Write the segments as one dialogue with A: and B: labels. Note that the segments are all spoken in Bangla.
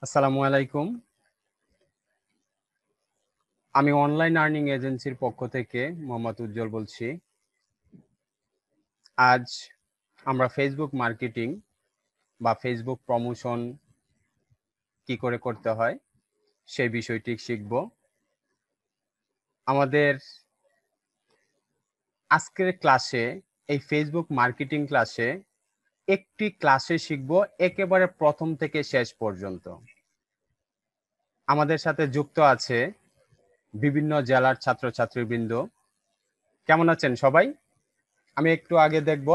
A: আসসালামু আলাইকুম। আমি অনলাইন আর্নিং এজেন্সির পক্ষ থেকে মোহাম্মদ উজ্জ্বল বলছি। আজ আমরা ফেসবুক মার্কেটিং বা ফেসবুক প্রমোশন কি করে করতে হয় সেই বিষয়টি শিখব। আমাদের আজকের ক্লাসে এই ফেসবুক মার্কেটিং ক্লাসে একটি ক্লাসে শিখব একেবারে প্রথম থেকে শেষ পর্যন্ত। আমাদের সাথে যুক্ত আছে বিভিন্ন জেলার ছাত্রছাত্রীবৃন্দ। কেমন আছেন সবাই? আমি একটু আগে দেখব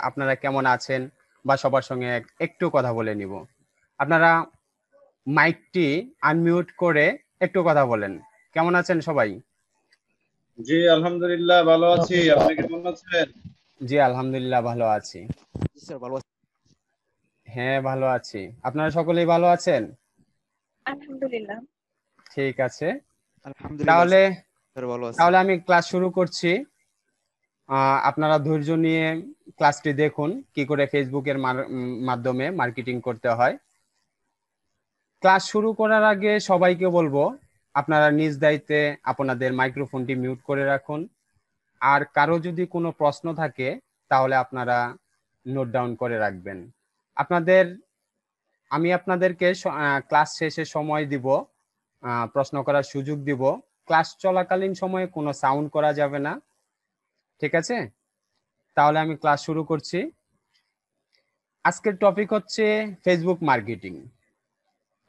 A: আপনারা কেমন আছেন বা সবার সঙ্গে একটু কথা বলে নিব। আপনারা মাইকটি আনমিউট করে একটু কথা বলেন। কেমন আছেন সবাই?
B: জি আলহামদুলিল্লাহ ভালো আছি। আপনি কেমন আছেন?
A: জি আলহামদুলিল্লাহ ভালো আছি।
C: জি স্যার ভালো আছি।
A: হ্যাঁ ভালো আছি। আপনারা সকলেই ভালো আছেন?
D: আলহামদুলিল্লাহ।
A: ঠিক আছে।
C: আলহামদুলিল্লাহ
A: তাহলে
C: স্যার ভালো আছি।
A: তাহলে আমি ক্লাস শুরু করছি। আপনারা ধৈর্য নিয়ে ক্লাসটি দেখুন কি করে ফেসবুকের মাধ্যমে মার্কেটিং করতে হয়। ক্লাস শুরু করার আগে সবাইকে বলবো আপনারা নিজ দায়িত্বে আপনাদের মাইক্রোফোনটি মিউট করে রাখুন। আর কারো যদি কোনো প্রশ্ন থাকে তাহলে আপনারা নোট ডাউন করে রাখবেন। আমি আপনাদেরকে ক্লাস শেষে সময় দিব, প্রশ্ন করার সুযোগ দিব। ক্লাস চলাকালীন সময়ে কোনো সাউন্ড করা যাবে না, ঠিক আছে? তাহলে আমি ক্লাস শুরু করছি। আজকের টপিক হচ্ছে ফেসবুক মার্কেটিং।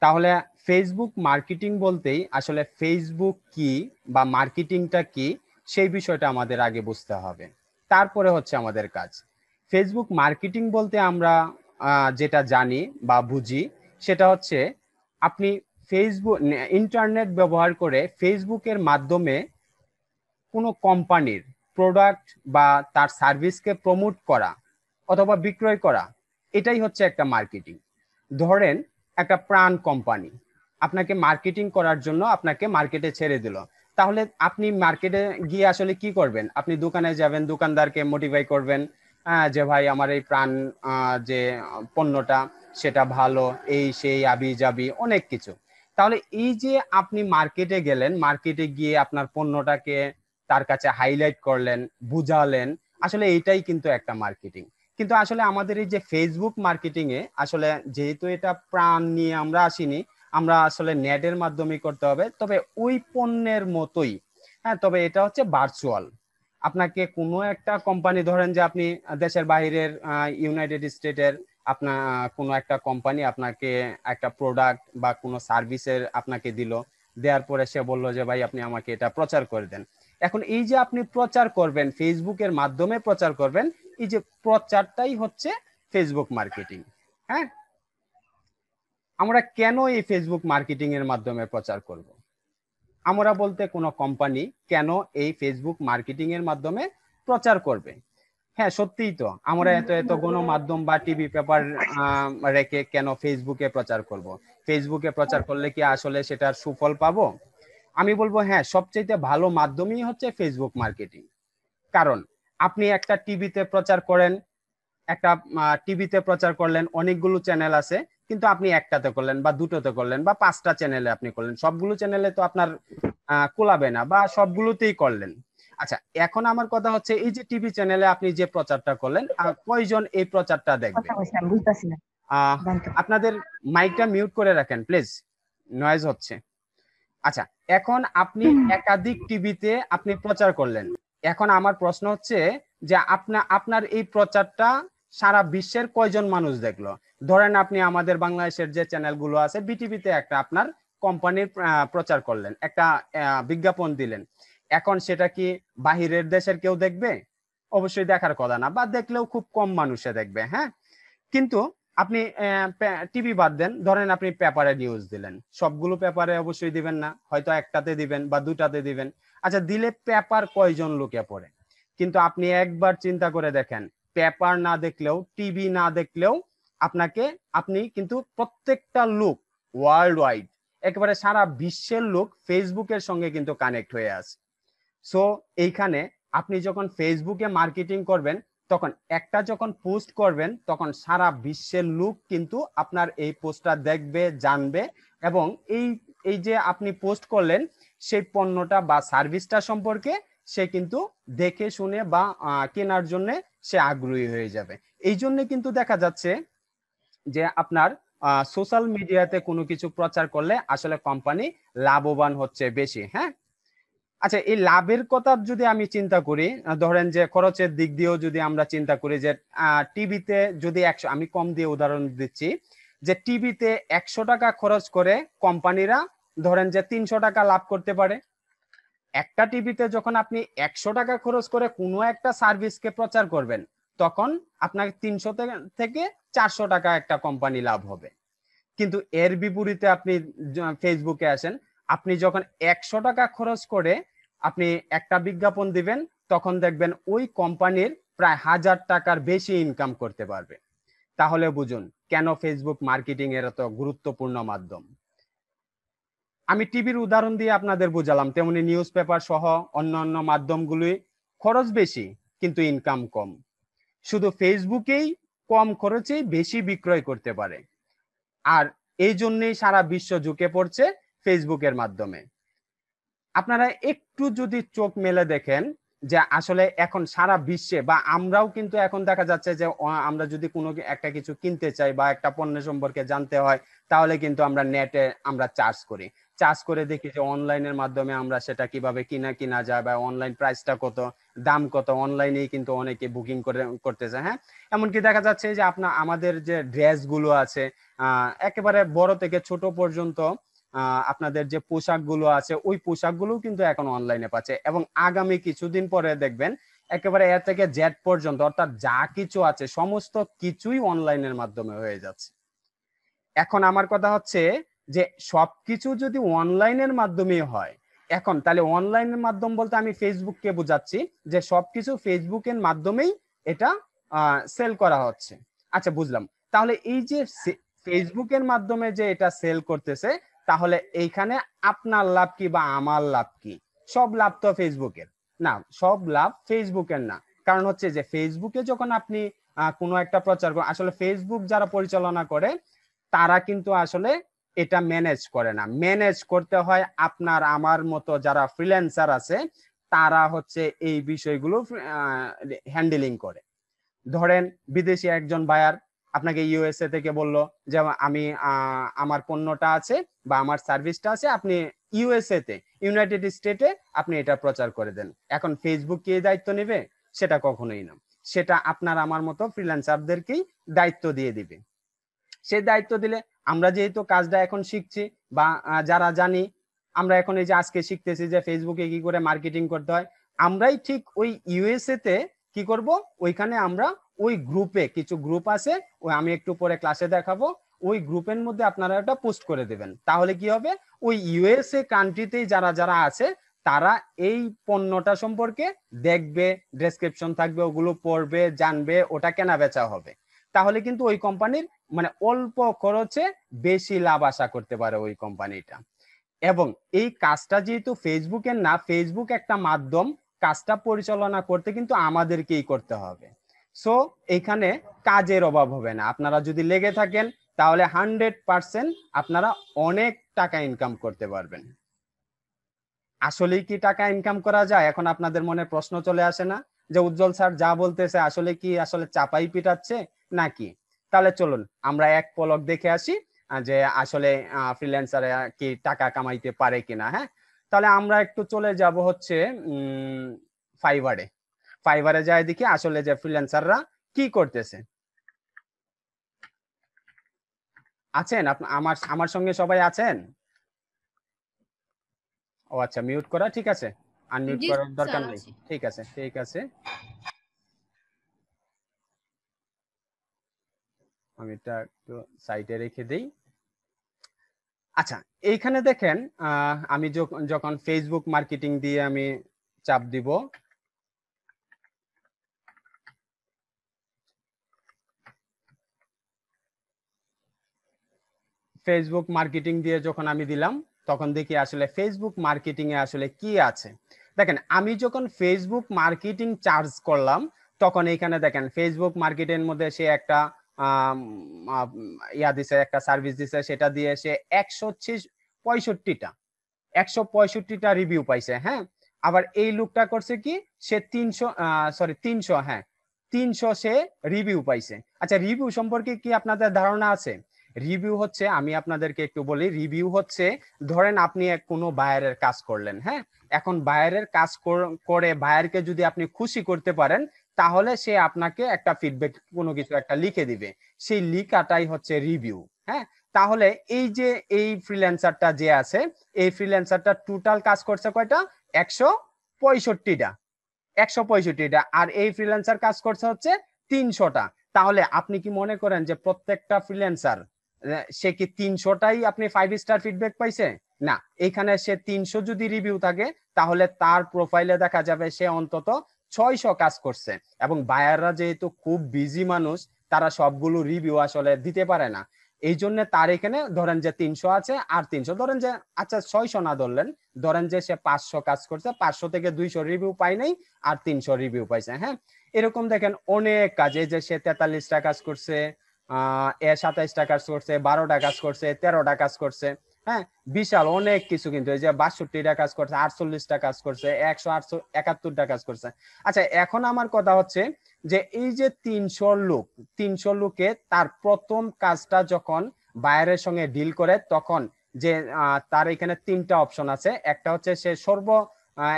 A: তাহলে ফেসবুক মার্কেটিং বলতেই আসলে ফেসবুক কি বা মার্কেটিংটা কি সেই বিষয়টা আমাদের আগে বুঝতে হবে, তারপরে হচ্ছে আমাদের কাজ। ফেসবুক মার্কেটিং বলতে আমরা যেটা জানি বা বুঝি সেটা হচ্ছে আপনি ফেসবুক ইন্টারনেট ব্যবহার করে ফেসবুকের মাধ্যমে কোনো কোম্পানির প্রোডাক্ট বা তার সার্ভিসকে প্রমোট করা অথবা বিক্রয় করা, এটাই হচ্ছে একটা মার্কেটিং। ধরেন একটা প্রাণ কোম্পানি আপনাকে মার্কেটিং করার জন্য আপনাকে মার্কেটে ছেড়ে দিল, তাহলে আপনি মার্কেটে গিয়ে আসলে কি করবেন? আপনি দোকানে যাবেন, দোকানদারকে মোটিভাই করবেন যে ভাই আমার এই প্রাণ যে পণ্যটা সেটা ভালো, এই সেই আবি যাবি অনেক কিছু। তাহলে এই যে আপনি মার্কেটে গেলেন, মার্কেটে গিয়ে আপনার পণ্যটাকে তার কাছে হাইলাইট করলেন, বুঝালেন, আসলে এইটাই কিন্তু একটা মার্কেটিং। কিন্তু আসলে আমাদের এই যে ফেসবুক মার্কেটিং এ আসলে যেহেতু এটা প্রাণ নিয়ে আমরা আসিনি, আমরা আসলে নেটের মাধ্যমে করতে হবে, তবে ওই পণ্যের মতোই। হ্যাঁ, তবে এটা হচ্ছে ভার্চুয়াল। আপনাকে কোনো একটা কোম্পানি, ধরেন যে আপনি দেশের বাইরের ইউনাইটেড স্টেটের আপনার কোনো একটা কোম্পানি আপনাকে একটা প্রোডাক্ট বা কোনো সার্ভিসের আপনাকে দিল, দেওয়ার পরে সে বললো যে ভাই আপনি আমাকে এটা প্রচার করে দেন। এখন এই যে আপনি প্রচার করবেন, ফেসবুকের মাধ্যমে প্রচার করবেন, এই যে প্রচারটাই হচ্ছে ফেসবুক মার্কেটিং। হ্যাঁ, আমরা কেন এই ফেসবুক মার্কেটিং এর মাধ্যমে প্রচার করব? আমরা বলতে কোনো কোম্পানি কেন এই ফেসবুক মার্কেটিং এর মাধ্যমে প্রচার করবে? হ্যাঁ সত্যিই তো, আমরা এত এত গণমাধ্যম বা টিভি পেপার রেখে কেন ফেসবুকে প্রচার করব? ফেসবুকে প্রচার করলে কি আসলে সেটার সুফল পাবো? আমি বলবো হ্যাঁ, সবচেয়ে ভালো মাধ্যমই হচ্ছে ফেসবুক মার্কেটিং। কারণ আপনি একটা টিভিতে প্রচার করেন, একটা টিভিতে প্রচার করলেন, অনেকগুলো চ্যানেল আছে, কিন্তু আপনি একটাতে করলেন বা দুটোতে করলেন বা 5টা চ্যানেলে আপনি করলেন, সবগুলো চ্যানেলে তো আপনার কোলাবে না, বা সবগুলোতেই করলেন। আচ্ছা, এখন আমার কথা হচ্ছে এই যে টিভি চ্যানেলে আপনি যে প্রচারটা করলেন, কয়জন এই প্রচারটা দেখবে? আপনাদের মাইকটা মিউট করে রাখেন প্লিজ, নয়েজ হচ্ছে। আচ্ছা, এখন আপনি একাধিক টিভিতে আপনি প্রচার করলেন। এখন আমার প্রশ্ন হচ্ছে যে আপনার এই প্রচারটা সারা বিশ্বের কয়জন মানুষ দেখলো? ধরেন আপনি আমাদের বাংলাদেশের যে চ্যানেলগুলো আছে, বিটিভিতে একটা আপনার কোম্পানির প্রচার করলেন, একটা বিজ্ঞাপন দিলেন। এখন সেটা কি বাহিরের দেশের কেউ দেখবে? অবশ্যই দেখার কথা না, বা দেখলেও খুব কম মানুষে দেখবে। হ্যাঁ, কিন্তু আপনি টিভি বাদ দেন, ধরেন আপনি পেপারে নিউজ দিলেন, সবগুলো পেপারে অবশ্যই দিবেন না, হয়তো একটাতে দিবেন বা দুটাতে দিবেন। আচ্ছা, দিলে পেপার কয়জন লোকে পড়ে? কিন্তু আপনি একবার চিন্তা করে দেখেন, পেপার না দেখলেও, টিভি না দেখলেও আপনি কিন্তু প্রত্যেকটা লোক ওয়ার্ল্ড ওয়াইড, একেবারে সারা বিশ্বের লোক ফেসবুকের সঙ্গে কিন্তু কানেক্ট হয়ে আছে। সো এইখানে আপনি যখন ফেসবুকে মার্কেটিং করবেন, তখন একটা যখন পোস্ট করবেন তখন সারা বিশ্বের লোক কিন্তু আপনার এই পোস্টটা দেখবে, জানবে, এবং এই এই যে আপনি পোস্ট করলেন সেই পণ্যটা বা সার্ভিসটা সম্পর্কে সে কিন্তু দেখে শুনে বা কেনার জন্য সে আগ্রহী হয়ে যাবে। এই জন্য কিন্তু দেখা যাচ্ছে যে আপনার সোশ্যাল মিডিয়াতে কোনো কিছু প্রচার করলে আসলে কোম্পানি লাভবান হচ্ছে বেশি। হ্যাঁ, আচ্ছা, এই লাভের কথা যদি আমি চিন্তা করি, ধরেন যে খরচের দিক দিয়েও যদি আমরা চিন্তা করি যে টিভিতে যদি 100, আমি কম দিয়ে উদাহরণ দিচ্ছি, যে টিভিতে 100 টাকা খরচ করে কোম্পানিরা ধরেন যে 300 টাকা লাভ করতে পারে। একটা টিভিতে যখন আপনি 100 টাকা খরচ করে কোনো একটা সার্ভিসকে প্রচার করবেন তখন আপনার 300 থেকে 400 টাকা একটা কোম্পানি লাভ হবে। কিন্তু এর বিপরীতে আপনি ফেসবুকে আসেন, আপনি যখন 100 টাকা খরচ করে আপনি একটা বিজ্ঞাপন দিবেন তখন দেখবেন ওই কোম্পানির প্রায় 1000 টাকার বেশি ইনকাম করতে পারবে। তাহলে বুঝুন কেন ফেসবুক মার্কেটিং এর এত গুরুত্বপূর্ণ মাধ্যম। আমি টিভির উদাহরণ দিয়ে আপনাদের বুঝালাম, তেমনি নিউজ পেপার সহ অন্যান্য মাধ্যমগুলি খরচ বেশি কিন্তু ইনকাম কম। শুধু ফেসবুকেই কম খরচেই বেশি বিক্রয় করতে পারে, আর এই জন্যই সারা বিশ্ব ঝুঁকে পড়ছে ফেসবুকের মাধ্যমে। আপনারা একটু যদি চোখ মেলে দেখেন যে আসলে এখন সারা বিশ্বে বা আমরাও কিন্তু এখন দেখা যাচ্ছে যে আমরা যদি কোনো একটা কিছু কিনতে চাই বা একটা পণ্য সম্পর্কে জানতে হয় তাহলে কিন্তু আমরা নেটে আমরা চার্জ করে দেখি যে অনলাইনের মাধ্যমে আমরা সেটা কিভাবে কিনা যায় বা অনলাইন প্রাইসটা কত, দাম কত, অনলাইনেই কিন্তু অনেকে বুকিং করতেছে। হ্যাঁ, এমনকি দেখা যাচ্ছে যে আমাদের যে ড্রেস গুলো আছে একেবারে বড় থেকে ছোট পর্যন্ত আপনাদের যে পোশাকগুলো আছে ওই পোশাকগুলো কিন্তু এখন অনলাইনে পাচ্ছে, এবং আগামী কিছুদিন পরে দেখবেন একেবারে এ থেকে জেড পর্যন্ত অর্থাৎ যা কিছু আছে সমস্ত কিছুই অনলাইনের মাধ্যমে হয়ে যাচ্ছে। এখন আমার কথা হচ্ছে যে সবকিছু যদি অনলাইনের মাধ্যমে হয়, এখন তাহলে অনলাইনের মাধ্যম বলতে আমি ফেসবুককে বোঝাচ্ছি যে সবকিছু ফেসবুকের মাধ্যমেই এটা সেল করা হচ্ছে। আচ্ছা, বুঝলাম। তাহলে এই যে ফেসবুকের মাধ্যমে যে এটা সেল করতেছে, তাহলে এইখানে আপনার লাভ কি বা আমার লাভ কি? সব লাভ তো ফেসবুকের না, সব লাভ ফেসবুকের না। কারণ হচ্ছে যে ফেসবুকে যখন আপনি কোনো একটা প্রচার করেন, আসলে ফেসবুক যারা পরিচালনা করে তারা কিন্তু আসলে এটা ম্যানেজ করে না, ম্যানেজ করতে হয় আপনার আমার মতো যারা ফ্রিল্যান্সার আছে তারা হচ্ছে এই বিষয়গুলো হ্যান্ডেলিং করে। ধরেন বিদেশি একজন বায়ার আপনাকে ইউএসএ থেকে বললো যে আমি আমার পণ্যটা আছে বা আমার সার্ভিসটা আছে, আপনি ইউএসএ তে, ইউনাইটেড স্টেটে আপনি এটা প্রচার করে দেন। এখন ফেসবুক কি এই দায়িত্ব নেবে? সেটা কখনোই না, সেটা আপনার আমার মতো ফ্রিল্যান্সারদেরকেই দায়িত্ব দিয়ে দিবে। সেই দায়িত্ব দিলে আমরা যেহেতু কাজটা এখন শিখছি বা যারা জানি, আমরা এখন এই যে আজকে শিখতেছি যে ফেসবুকে কি করে মার্কেটিং করতে হয়, আমরাই ঠিক ওই ইউএসএ তে কি করব, ওইখানে আমরা ওই গ্রুপে, কিছু গ্রুপ আছে, ওই আমি একটু পরে ক্লাসে দেখাবো, ওই গ্রুপের মধ্যে আপনারা একটা পোস্ট করে দেবেন। তাহলে কি হবে, ওই ইউএসএ কান্ট্রিতেই যারা যারা আছে তারা এই পণ্যটা সম্পর্কে দেখবে, ডেসক্রিপশন থাকবে, ওগুলো পড়বে, জানবে, ওটা কেনা বেচা হবে। তাহলে কিন্তু ওই কোম্পানির মানে অল্প খরচে বেশি লাভ আশা করতে পারে ওই কোম্পানিটা। এবং এই কাজটা যেহেতু ফেসবুকের না, ফেসবুক একটা মাধ্যম, কাজটা পরিচালনা করতে কিন্তু আমাদেরকেই করতে হবে। সো এখানে কাজের অভাব হবে না, আপনারা যদি লেগে থাকেন তাহলে 100% আপনারা অনেক টাকা ইনকাম করতে পারবেন। আসলেই কি টাকা ইনকাম করা যায়? এখন আপনাদের মনে প্রশ্ন চলে আসে না যে উজ্জ্বল স্যার যা বলতেছে আসলে কি আসলে চাপাই পিটাচ্ছে নাকি? তাহলে চলুন আমরা এক পলক দেখে আসি যে আসলে ফ্রিল্যান্সার কি টাকা কামাইতে পারে কিনা। হ্যাঁ, তাহলে আমরা একটু চলে যাব হচ্ছে ফাইবারে। ফাইবারে যাই দেখি আসলে যে ফ্রিল্যান্সাররা কি করতেছে। আছেন আমার আমার সঙ্গে সবাই আছেন? ও আচ্ছা, মিউট করা ঠিক আছে, আনমিউট করার দরকার নেই। ঠিক আছে, ঠিক আছে, আমি এটা একটু সাইডে রেখে দেই। আচ্ছা, এইখানে দেখেন আমি যখন ফেসবুক মার্কেটিং দিয়ে আমি চাপ দিব, ফেসবুক মার্কেটিং দিয়ে যখন আমি দিলাম তখন দেখি আসলে ফেসবুক মার্কেটিং এ আসলে কি আছে। দেখেন, আমি যখন ফেসবুক মার্কেটিং চার্জ করলাম তখন এইখানে দেখেন ফেসবুক মার্কেটের মধ্যে সে একটা ইয়া দিছে, একটা সার্ভিস দিছে, সেটা দিয়ে সে 165টা রিভিউ পাইছে। হ্যাঁ, আবার এই লোকটা করছে কি, সে 300 হ্যাঁ 300 সে রিভিউ পাইছে। আচ্ছা, রিভিউ সম্পর্কে কি আপনাদের ধারণা আছে? রিভিউ হচ্ছে, আমি আপনাদেরকে একটু বলি, রিভিউ হচ্ছে, ধরেন আপনি কোনো বায়ারের কাজ করলেন, হ্যাঁ, এখন বায়ারের কাজ করে বায়ারকে যদি আপনি খুশি করতে পারেন, তাহলে সে আপনাকে একটা ফিডব্যাক, কোনো কিছু একটা লিখে দিবে, সেই লিখাটাই হচ্ছে রিভিউ। হ্যাঁ, তাহলে এই যে এই ফ্রিল্যান্সারটা যে আছে, এই ফ্রিল্যান্সারটা টোটাল কাজ করছে কয়টা? 165টা। 165টা। আর এই ফ্রিল্যান্সার কাজ করছে হচ্ছে 300টা। তাহলে আপনি কি মনে করেন যে প্রত্যেকটা ফ্রিল্যান্সার সে কি 300টাই আপনি 5 স্টার ফিডব্যাক পাইছে? না, এখানে সে 300 যদি রিভিউ থাকে, তাহলে তার প্রোফাইলে দেখা যাবে সে অন্তত 600 কাজ করছে। এবং বায়াররা যেহেতু খুব বিজি মানুষ, তারা সবগুলো রিভিউ আসলে দিতে পারে না। এই জন্য তার এখানে ধরেন যে 300 আছে, আর 300 ধরেন যে, আচ্ছা 600 না ধরলেন, ধরেন যে সে 500 কাজ করছে, 500 থেকে 200 রিভিউ পাই নাই, আর 300 রিভিউ পাইছে। হ্যাঁ, এরকম দেখেন অনেক কাজে, যে সে 43টা কাজ করছে, 27টা কাজ করছে, 12টা কাজ করছে, 13টা কাজ করছে। হ্যাঁ, বিশাল অনেক কিছু, কিন্তু এই যে 62টা কাজ করছে, 48টা কাজ করছে, 171টা কাজ করছে। আচ্ছা, এখন আমার কথা হচ্ছে যে এই যে 300 লোকে তার প্রথম কাজটা যখন বায়ারের সঙ্গে ডিল করে, তখন যে তার এখানে 3টা অপশন আছে। একটা হচ্ছে সে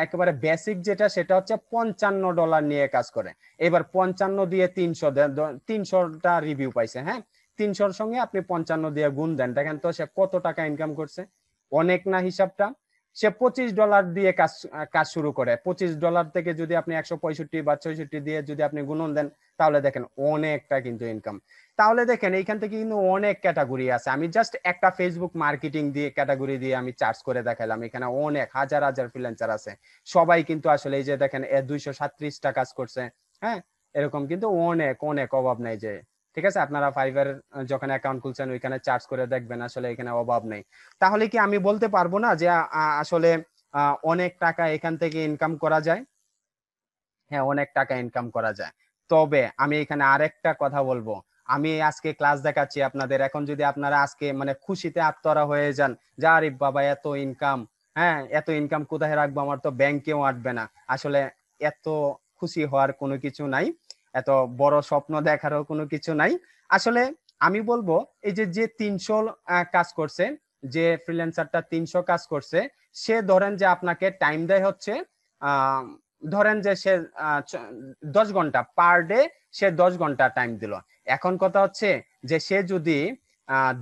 A: একেবারে বেসিক যেটা, সেটা হচ্ছে $55 নিয়ে কাজ করে। এবার 55 দিয়ে 300টা রিভিউ পাইছে। হ্যাঁ, 300-র সঙ্গে আপনি 55 দিয়ে গুণ দেন, দেখেন তো সে কত টাকা ইনকাম করছে। অনেক না হিসাবটা? সে $25 দিয়ে কাজ শুরু করে। $25 থেকে যদি আপনি 165 বা 66 দিয়ে যদি আপনি গুণন দেন, তাহলে দেখেন অনেকটা কিন্তু ইনকাম। তাহলে দেখেন এইখান থেকে কিন্তু অনেক ক্যাটাগরি আছে। আমি জাস্ট একটা ফেসবুক মার্কেটিং দিয়ে ক্যাটাগরি দিয়ে আমি চার্জ করে দেখালাম, এখানে অনেক হাজার হাজার ফ্রিল্যান্সার আছে। সবাই কিন্তু আসলে এই যে দেখেন 237টা কাজ করছে। হ্যাঁ, এরকম কিন্তু অনেক অনেক, অভাব নাই। যে ঠিক আছে, আপনারা ফাইবার যখন অ্যাকাউন্ট খুলছেন ওইখানে চার্জ করে দেখবেন, আসলে এখানে অভাব নেই। তাহলে কি আমি বলতে পারবো না যে আসলে অনেক টাকা এখান থেকে ইনকাম করা যায়? হ্যাঁ, অনেক টাকা ইনকাম করা যায়। তবে আমি এখানে আরেকটা কথা বলবো। আমি আজকে ক্লাস দেখাচ্ছি আপনাদের, এখন যদি আপনারা আজকে মানে খুশিতে আত্মহারা হয়ে যান যে আরে বাবা এত ইনকাম, হ্যাঁ এত ইনকাম কোথায় রাখবো, আমার তো ব্যাংকেও আটবে না, আসলে এত খুশি হওয়ার কোনো কিছু নাই, এত বড় স্বপ্ন দেখারও কোনো কিছু নাই। আসলে আমি বলবো, এই যে 300 কাজ করছে, যে ফ্রিল্যান্সারটা 300 কাজ করছে, সে ধরেন যে আপনাকে টাইম দেয় হচ্ছে, ধরেন যে সে 10 ঘন্টা পার ডে, সে 10 ঘন্টা টাইম দিল। এখন কথা হচ্ছে যে সে যদি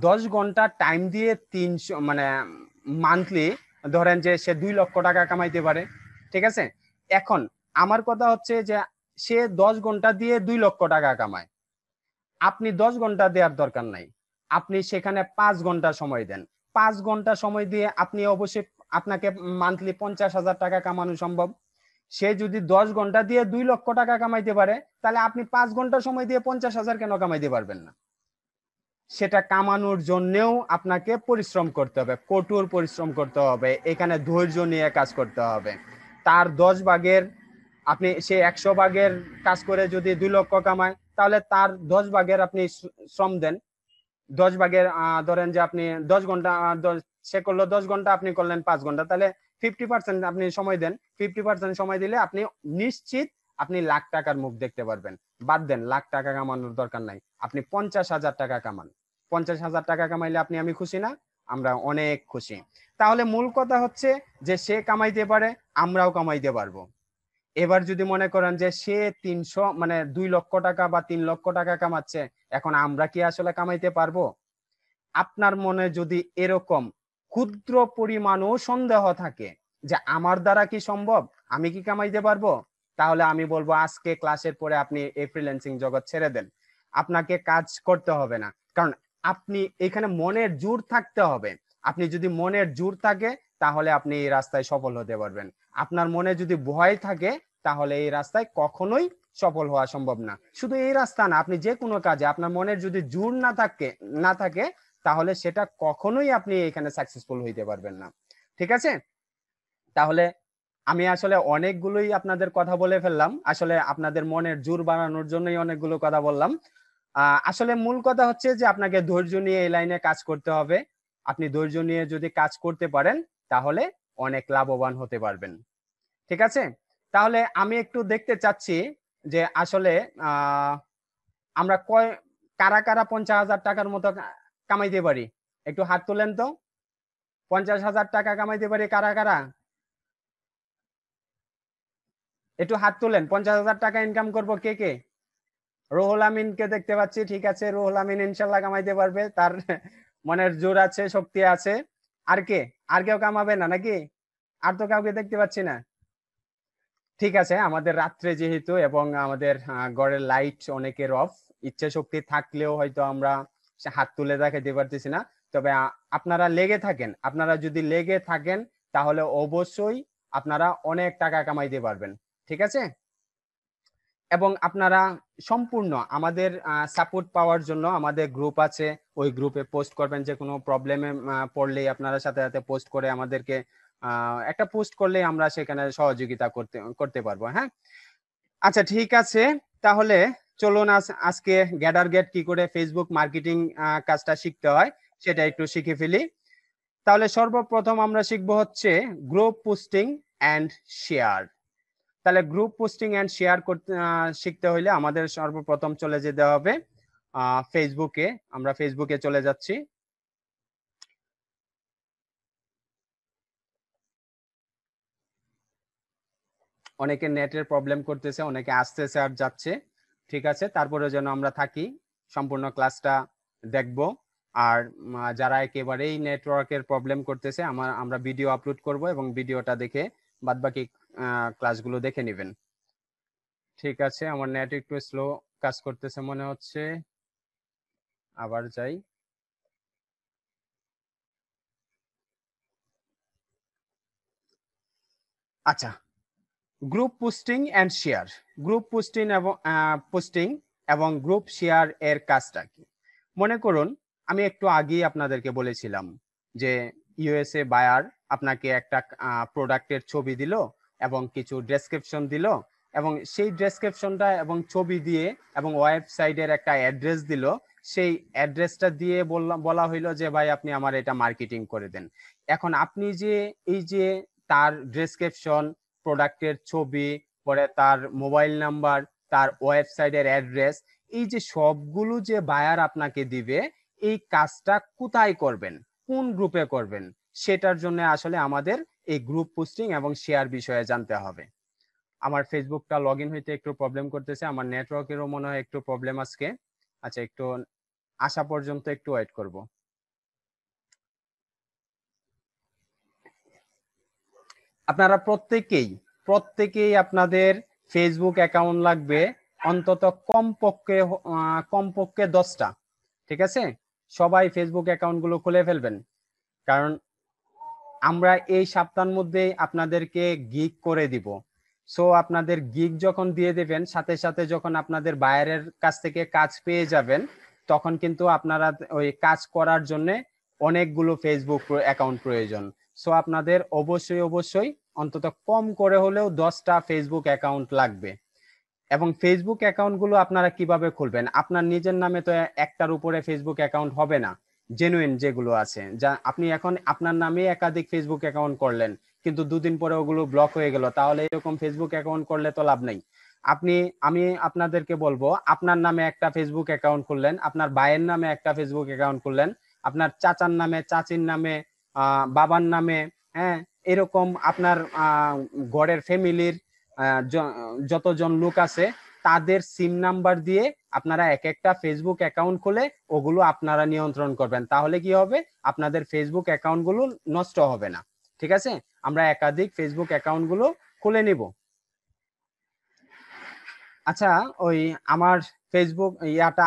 A: 10 ঘন্টা টাইম দিয়ে 300 মানে মান্থলি ধরেন যে সে 2 লক্ষ টাকা কামাইতে পারে। ঠিক আছে, এখন আমার কথা হচ্ছে যে সে 10 ঘন্টা দিয়ে 2 লক্ষ টাকা কামায়, আপনি 10 ঘন্টা দেওয়ার দরকার নাই, আপনি সেখানে 5 ঘন্টা সময় দেন। 5 ঘন্টা সময় দিয়ে আপনি অবশ্যই, আপনাকে মান্থলি 50,000 টাকা কামানো সম্ভব। সে যদি 10 ঘন্টা দিয়ে 2 লক্ষ টাকা কামাইতে পারে, তাহলে আপনি 5 ঘন্টা সময় দিয়ে 50,000 কেন কামাইতে পারবেন না? সেটা কামানোর জন্যও আপনাকে পরিশ্রম করতে হবে, কঠোর পরিশ্রম করতে হবে, এখানে ধৈর্য নিয়ে কাজ করতে হবে। তার 10 ভাগের, আপনি সে 100 ভাগের কাজ করে যদি 2 লক্ষ কামায়, তাহলে তার 10 ভাগের আপনি শ্রম দেন। 10 ভাগের ধরেন যে আপনি 10 ঘন্টা, সে করলো 10 ঘন্টা, আপনি করলেন 5 ঘন্টা, তাহলে 50% আপনি সময় দেন। 50% সময় দিলে আপনি নিশ্চিত আপনি লাখ টাকার মুখ দেখতে পারবেন। বাদ দেন, লাখ টাকা কামানোর দরকার নাই, আপনি 50,000 টাকা কামান। 50,000 টাকা কামাইলে আপনি আমি খুশি না? আমরা অনেক খুশি। তাহলে মূল কথা হচ্ছে যে সে কামাইতে পারে, আমরাও কামাইতে পারবো। এবার যদি মনে করেন যে সে 300 মানে 2 লক্ষ টাকা বা 3 লক্ষ টাকা কামাচ্ছে, এখন আমরা কি আসলে কামাইতে পারবো? আপনার মনে যদি এরকম ক্ষুদ্র পরিমাণও সন্দেহ থাকে যে আমার দ্বারা কি সম্ভব, আমি কি কামাইতে পারবো, তাহলে আমি বলবো আজকে ক্লাসের পরে আপনি এই ফ্রিল্যান্সিং জগৎ ছেড়ে দেন। আপনাকে কাজ করতে হবে না, কারণ আপনি এখানে মনের জোর থাকতে হবে। আপনি যদি মনের জোর থাকে, তাহলে আপনি এই রাস্তায় সফল হতে পারবেন। আপনার মনে যদি ভয় থাকে, তাহলে এই রাস্তায় কখনোই সফল হওয়া সম্ভব না। শুধু এই রাস্তা না, আপনি যে কোনো কাজে আপনার মনের যদি জোর না থাকে, তাহলে সেটা কখনোই আপনি এখানে সাকসেসফুল হইতে পারবেন না। ঠিক আছে, তাহলে আমি আসলে অনেকগুলোই আপনাদের কথা বলে ফেললাম, আসলে আপনাদের মনের জোর বাড়ানোর জন্যই অনেকগুলো কথা বললাম। আসলে মূল কথা হচ্ছে যে আপনাকে ধৈর্য নিয়ে এই লাইনে কাজ করতে হবে। আপনি ধৈর্য নিয়ে যদি কাজ করতে পারেন তাহলে অনেক লাভবান হতে পারবেন। ঠিক আছে? তাহলে আমি একটু দেখতে চাচ্ছি যে আসলে আমরা কারা কারা 50,000 টাকার মতো কামাইতে পারি? একটু হাত তোলেন তো। 50,000 টাকা কামাইতে পারি কারা কারা? একটু হাত তোলেন। 50,000 টাকা ইনকাম করবো কে কে? রুহুল আমিনকে দেখতে পাচ্ছি, ঠিক আছে, রুহুল আমিন ইনশাল্লাহ কামাইতে পারবে, তার মনের জোর আছে, শক্তি আছে। আর কে? আর কেউ কামাবে না নাকি? আর তো কাউকে দেখতে পাচ্ছি না। ঠিক আছে, আমাদের রাত্রে যেহেতু এবং আমাদের ঘরের লাইট অনেকের অফ, ইচ্ছে শক্তি থাকলেও হয়তো আমরা হাত তুলে দেখাতে পারতেছি না। তবে আপনারা লেগে থাকেন, আপনারা যদি লেগে থাকেন তাহলে অবশ্যই আপনারা অনেক টাকা কামাইতে পারবেন। ঠিক আছে? এবং আপনারা সম্পূর্ণ আমাদের সাপোর্ট পাওয়ার জন্য আমাদের গ্রুপ আছে, ওই গ্রুপে পোস্ট করবেন। যে কোনো প্রবলেমে পড়লেই আপনারা সাথে সাথে পোস্ট করে আমাদেরকে একটা পোস্ট করলেই আমরা সেখানে সহযোগিতা করতে করতে পারবো। হ্যাঁ, আচ্ছা ঠিক আছে, তাহলে চলুন আজকে গ্যাডার গেট কি করে ফেসবুক মার্কেটিং কাজটা শিখতে হয় সেটা একটু শিখে ফেলি। তাহলে সর্বপ্রথম আমরা শিখবো হচ্ছে গ্রুপ পোস্টিং এন্ড শেয়ার। তাহলে গ্রুপ পোস্টিং এন্ড শেয়ার করতে শিখতে হইলে আমাদের সর্বপ্রথম চলে যেতে হবে ফেসবুকে। আমরা ফেসবুকে চলে যাচ্ছি। অনেকে নেটের প্রবলেম করতেছে, অনেকে আসতেছে আর যাচ্ছে। ঠিক আছে, তারপরে যেন আমরা থাকি, সম্পূর্ণ ক্লাসটা দেখব। আর যারা একেবারেই নেটওয়ার্কের প্রবলেম করতেছে, আমরা ভিডিও আপলোড করব এবং ভিডিওটা দেখে বাদবাকি ক্লাসগুলো দেখে নেবেন। ঠিক আছে, আমার নেট একটু স্লো কাজ করতেছে মনে হচ্ছে, আবার যাই। আচ্ছা, group posting and share. Group posting এবং গ্রুপ শেয়ার এর কাজটা কি? মনে করুন আমি একটু আগেই আপনাদেরকে বলেছিলাম যে ইউএসএ বায়ার আপনাকে একটা প্রোডাক্টের ছবি দিল এবং কিছু ডেসক্রিপশন দিল, এবং সেই ডেসক্রিপশনটা এবং ছবি দিয়ে এবং ওয়েবসাইটের একটা অ্যাড্রেস দিল। সেই অ্যাড্রেসটা দিয়ে বলা হইলো যে ভাই আপনি আমার এটা মার্কেটিং করে দেন। এখন আপনি যে এই যে তার ডেসক্রিপশন, প্রোডাক্টের ছবি, পরে তার মোবাইল নাম্বার, তার ওয়েবসাইটের অ্যাড্রেস, এই যে সবগুলো যে বায়ার আপনাকে দিবে, এই কাজটা কোথায় করবেন, কোন গ্রুপে করবেন, সেটার জন্য আসলে আমাদের এই গ্রুপ পোস্টিং এবং শেয়ার বিষয়ে জানতে হবে। আমার ফেসবুকটা লগ ইন হইতে একটু প্রবলেম করতেছে, আমার নেটওয়ার্কেরও মনে হয় একটু প্রবলেম আজকে। আচ্ছা, একটু আসা পর্যন্ত একটু ওয়েট করব। আপনারা প্রত্যেকেই আপনাদের ফেসবুক অ্যাকাউন্ট লাগবে, অন্তত কমপক্ষে 10টা। ঠিক আছে, সবাই ফেসবুক অ্যাকাউন্টগুলো খুলে ফেলবেন, কারণ আমরা এই সপ্তাহের মধ্যে আপনাদেরকে গিগ করে দিব। সো আপনাদের গিগ যখন দিয়ে দেবেন, সাথে সাথে যখন আপনাদের বায়ারের কাছ থেকে কাজ পেয়ে যাবেন, তখন কিন্তু আপনারা ওই কাজ করার জন্য অনেকগুলো ফেসবুক অ্যাকাউন্ট প্রয়োজন। সো আপনাদের অবশ্যই অন্তত কম করে হলেও 10টা ফেসবুক অ্যাকাউন্ট লাগবে। এবং ফেসবুক অ্যাকাউন্টগুলো আপনারা কিভাবে খুলবেন? আপনার নিজের নামে তো একটার উপরে ফেসবুক অ্যাকাউন্ট হবে না। জেনুইন যেগুলো আছে, যা আপনি এখন আপনার নামে একাধিক ফেসবুক অ্যাকাউন্ট করলেন, কিন্তু দুদিন পরে ওগুলো ব্লক হয়ে গেল, তাহলে এরকম ফেসবুক অ্যাকাউন্ট করলে তো লাভ নেই। আমি আপনাদেরকে বলবো, আপনার নামে একটা ফেসবুক অ্যাকাউন্ট খুললেন, আপনার ভাইয়ের নামে একটা ফেসবুক অ্যাকাউন্ট খুললেন, আপনার চাচার নামে, চাচির নামে, বাবার নামে, হ্যাঁ, এরকম আপনার ঘরের ফ্যামিলির যতজন লোক আছে তাদের সিম নাম্বার দিয়ে আপনারা এক একটা ফেসবুক অ্যাকাউন্ট খুলে ওগুলো আপনারা নিয়ন্ত্রণ করবেন। তাহলে কি হবে? আপনাদের ফেসবুক অ্যাকাউন্ট গুলো নষ্ট হবে না। ঠিক আছে, আমরা একাধিক ফেসবুক অ্যাকাউন্ট গুলো খুলে নিব। আচ্ছা, ওই আমার ফেসবুকটা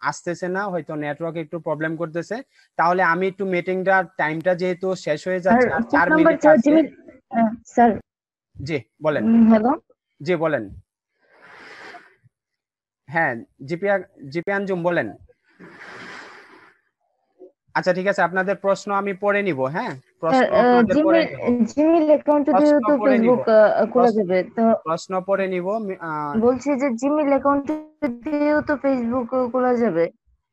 A: আসতেছে না, হয়তো নেটওয়ার্ক একটু প্রবলেম করতেছে। তাহলে আমি একটু মিটিংটা টাইমটা যেহেতু শেষ হয়ে যাচ্ছে, আর 4 মিনিট আছে।
D: স্যার,
A: জি বলেন।
D: হ্যালো।
A: জি বলেন। হ্যাঁ, জিপি আঞ্জুম বলেন। আচ্ছা ঠিক আছে, আপনাদের প্রশ্ন আমি পড়ে নিব। হ্যাঁ,
E: স্যার
A: প্রশ্ন আপনাদের পড়ে
E: জিমেল
A: নিব।
E: জিমেল অ্যাকাউন্টে
A: প্রশ্ন
E: যেহেতু
A: পড়ে নিব।
E: ফেসবুক খোলা
A: প্রশ্ন
E: যাবে, তো
A: প্রশ্ন পড়ে নিব।
E: বলছি যে জিমেল অ্যাকাউন্টে দিয়েও তো ফেসবুক খোলা যাবে।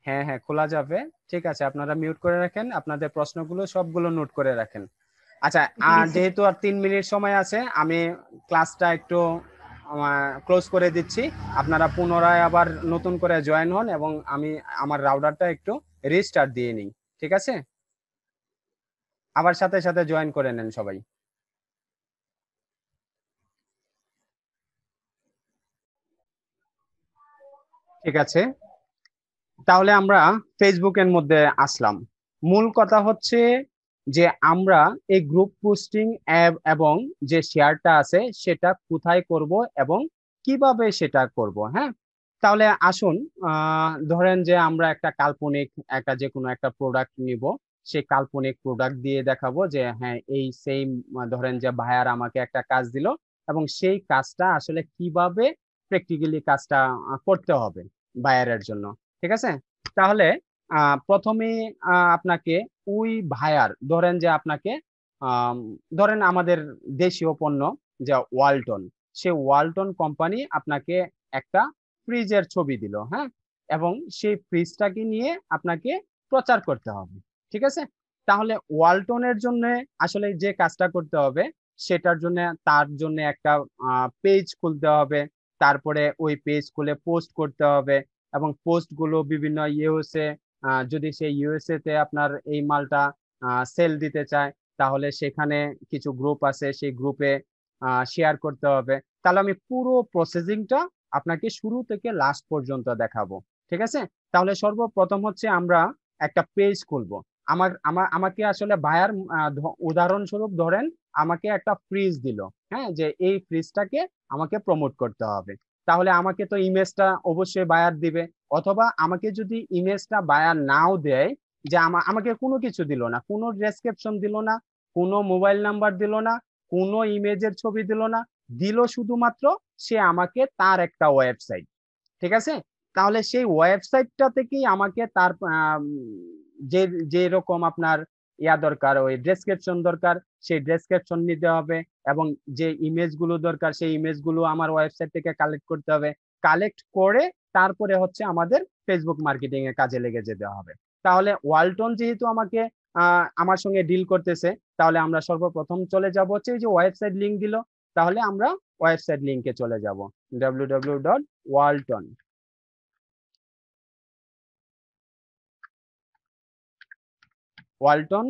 A: হ্যাঁ হ্যাঁ, খোলা যাবে। ঠিক আছে, আপনারা মিউট করে রাখেন, আপনাদের প্রশ্নগুলো সবগুলো নোট করে রাখেন। আচ্ছা,
E: ঠিক আছে।
A: যেহেতু আর 3 মিনিট সময় আছে, আমি ক্লাসটা একটু ক্লোজ করে দিচ্ছি। আপনারা পুনরায় আবার নতুন করে জয়েন হন এবং আমি আমার রাউটারটা একটু রিস্টার্ট দিয়ে নিই। ঠিক আছে, আবার সাথে সাথে জয়েন করে নেন সবাই। ঠিক আছে, তাহলে আমরা ফেসবুকের মধ্যে আসলাম। মূল কথা হচ্ছে যে আমরা এই গ্রুপ পোস্টিং এবং যে শেয়ারটা আছে সেটা কোথায় করব এবং কিভাবে সেটা করব। হ্যাঁ, তাহলে আসুন, ধরেন যে আমরা একটা কাল্পনিক একটা যে কোনো একটা প্রোডাক্ট নিব, সেই কাল্পনিক প্রোডাক্ট দিয়ে দেখাবো যে হ্যাঁ এই সেম, ধরেন যে ভাইয়ার আমাকে একটা কাজ দিল এবং সেই কাজটা আসলে কিভাবে প্র্যাকটিক্যালি কাজটা করতে হবে বায়ারের জন্য। ঠিক আছে, তাহলে প্রথমে আপনাকে ওই ভায়ার, ধরেন যে আপনাকে আম, ধরেন আমাদের দেশীয় পণ্য যে ওয়ালটন, সে ওয়ালটন কোম্পানি আপনাকে একটা ফ্রিজের ছবি দিল। হ্যাঁ, এবং সেই ফ্রিজটাকে নিয়ে আপনাকে প্রচার করতে হবে। ঠিক আছে, তাহলে ওয়ালটনের জন্য আসলে যে কাজটা করতে হবে সেটার জন্য তার জন্য একটা পেজ খুলতে হবে। তারপরে ওই পেজ খুলে পোস্ট করতে হবে এবং পোস্ট গুলো বিভিন্ন ইউএসএ, যদি সেই ইউএসএ তে আপনার এই মালটা সেল দিতে চায়, তাহলে সেখানে কিছু গ্রুপ আছে, সেই গ্রুপে শেয়ার করতে হবে। তাহলে আমি পুরো প্রসেসিংটা আপনাকে শুরু থেকে লাস্ট পর্যন্ত দেখাবো। ঠিক আছে, তাহলে সর্বপ্রথম হচ্ছে আমরা একটা পেজ খুলবো। আমাকে আসলে বায়ার, উদাহরণস্বরূপ ধরেন আমাকে একটা ফ্রিজ দিল। হ্যাঁ, যে এই ফ্রিজটাকে আমাকে প্রমোট করতে হবে। তাহলে আমাকে তো ইমেজটা অবশ্যই বায়ার দিবে, অথবা আমাকে যদি ইমেজটা বায়ার নাও দেয়, যে আমাকে কোনো কিছু দিল না, কোনো ডেসক্রিপশন দিল না, কোনো মোবাইল নাম্বার দিল না, কোনো ইমেজের ছবি দিল না, দিল শুধুমাত্র সে আমাকে তার একটা ওয়েবসাইট। ঠিক আছে, তাহলে সেই ওয়েবসাইটটা থেকেই আমাকে তার যে যে রকম আপনার দরকার, ওই ডেসক্রিপশন দরকার, সেই ডেসক্রিপশন নিতে হবে এবং যে ইমেজগুলো দরকার সেই ইমেজগুলো আমার ওয়েবসাইট থেকে কালেক্ট করতে হবে। কালেক্ট করে তারপরে হচ্ছে আমাদের ফেসবুক মার্কেটিং এর কাজে লেগে যেতে হবে। তাহলে ওয়ালটন যেহেতু আমাকে আমার সঙ্গে ডিল করতেছে, তাহলে আমরা সর্বপ্রথম চলে যাব হচ্ছে এই যে ওয়েবসাইট লিংক দিল, তাহলে আমরা ওয়েবসাইট লিংকে চলে যাব www.walton ওয়ালটন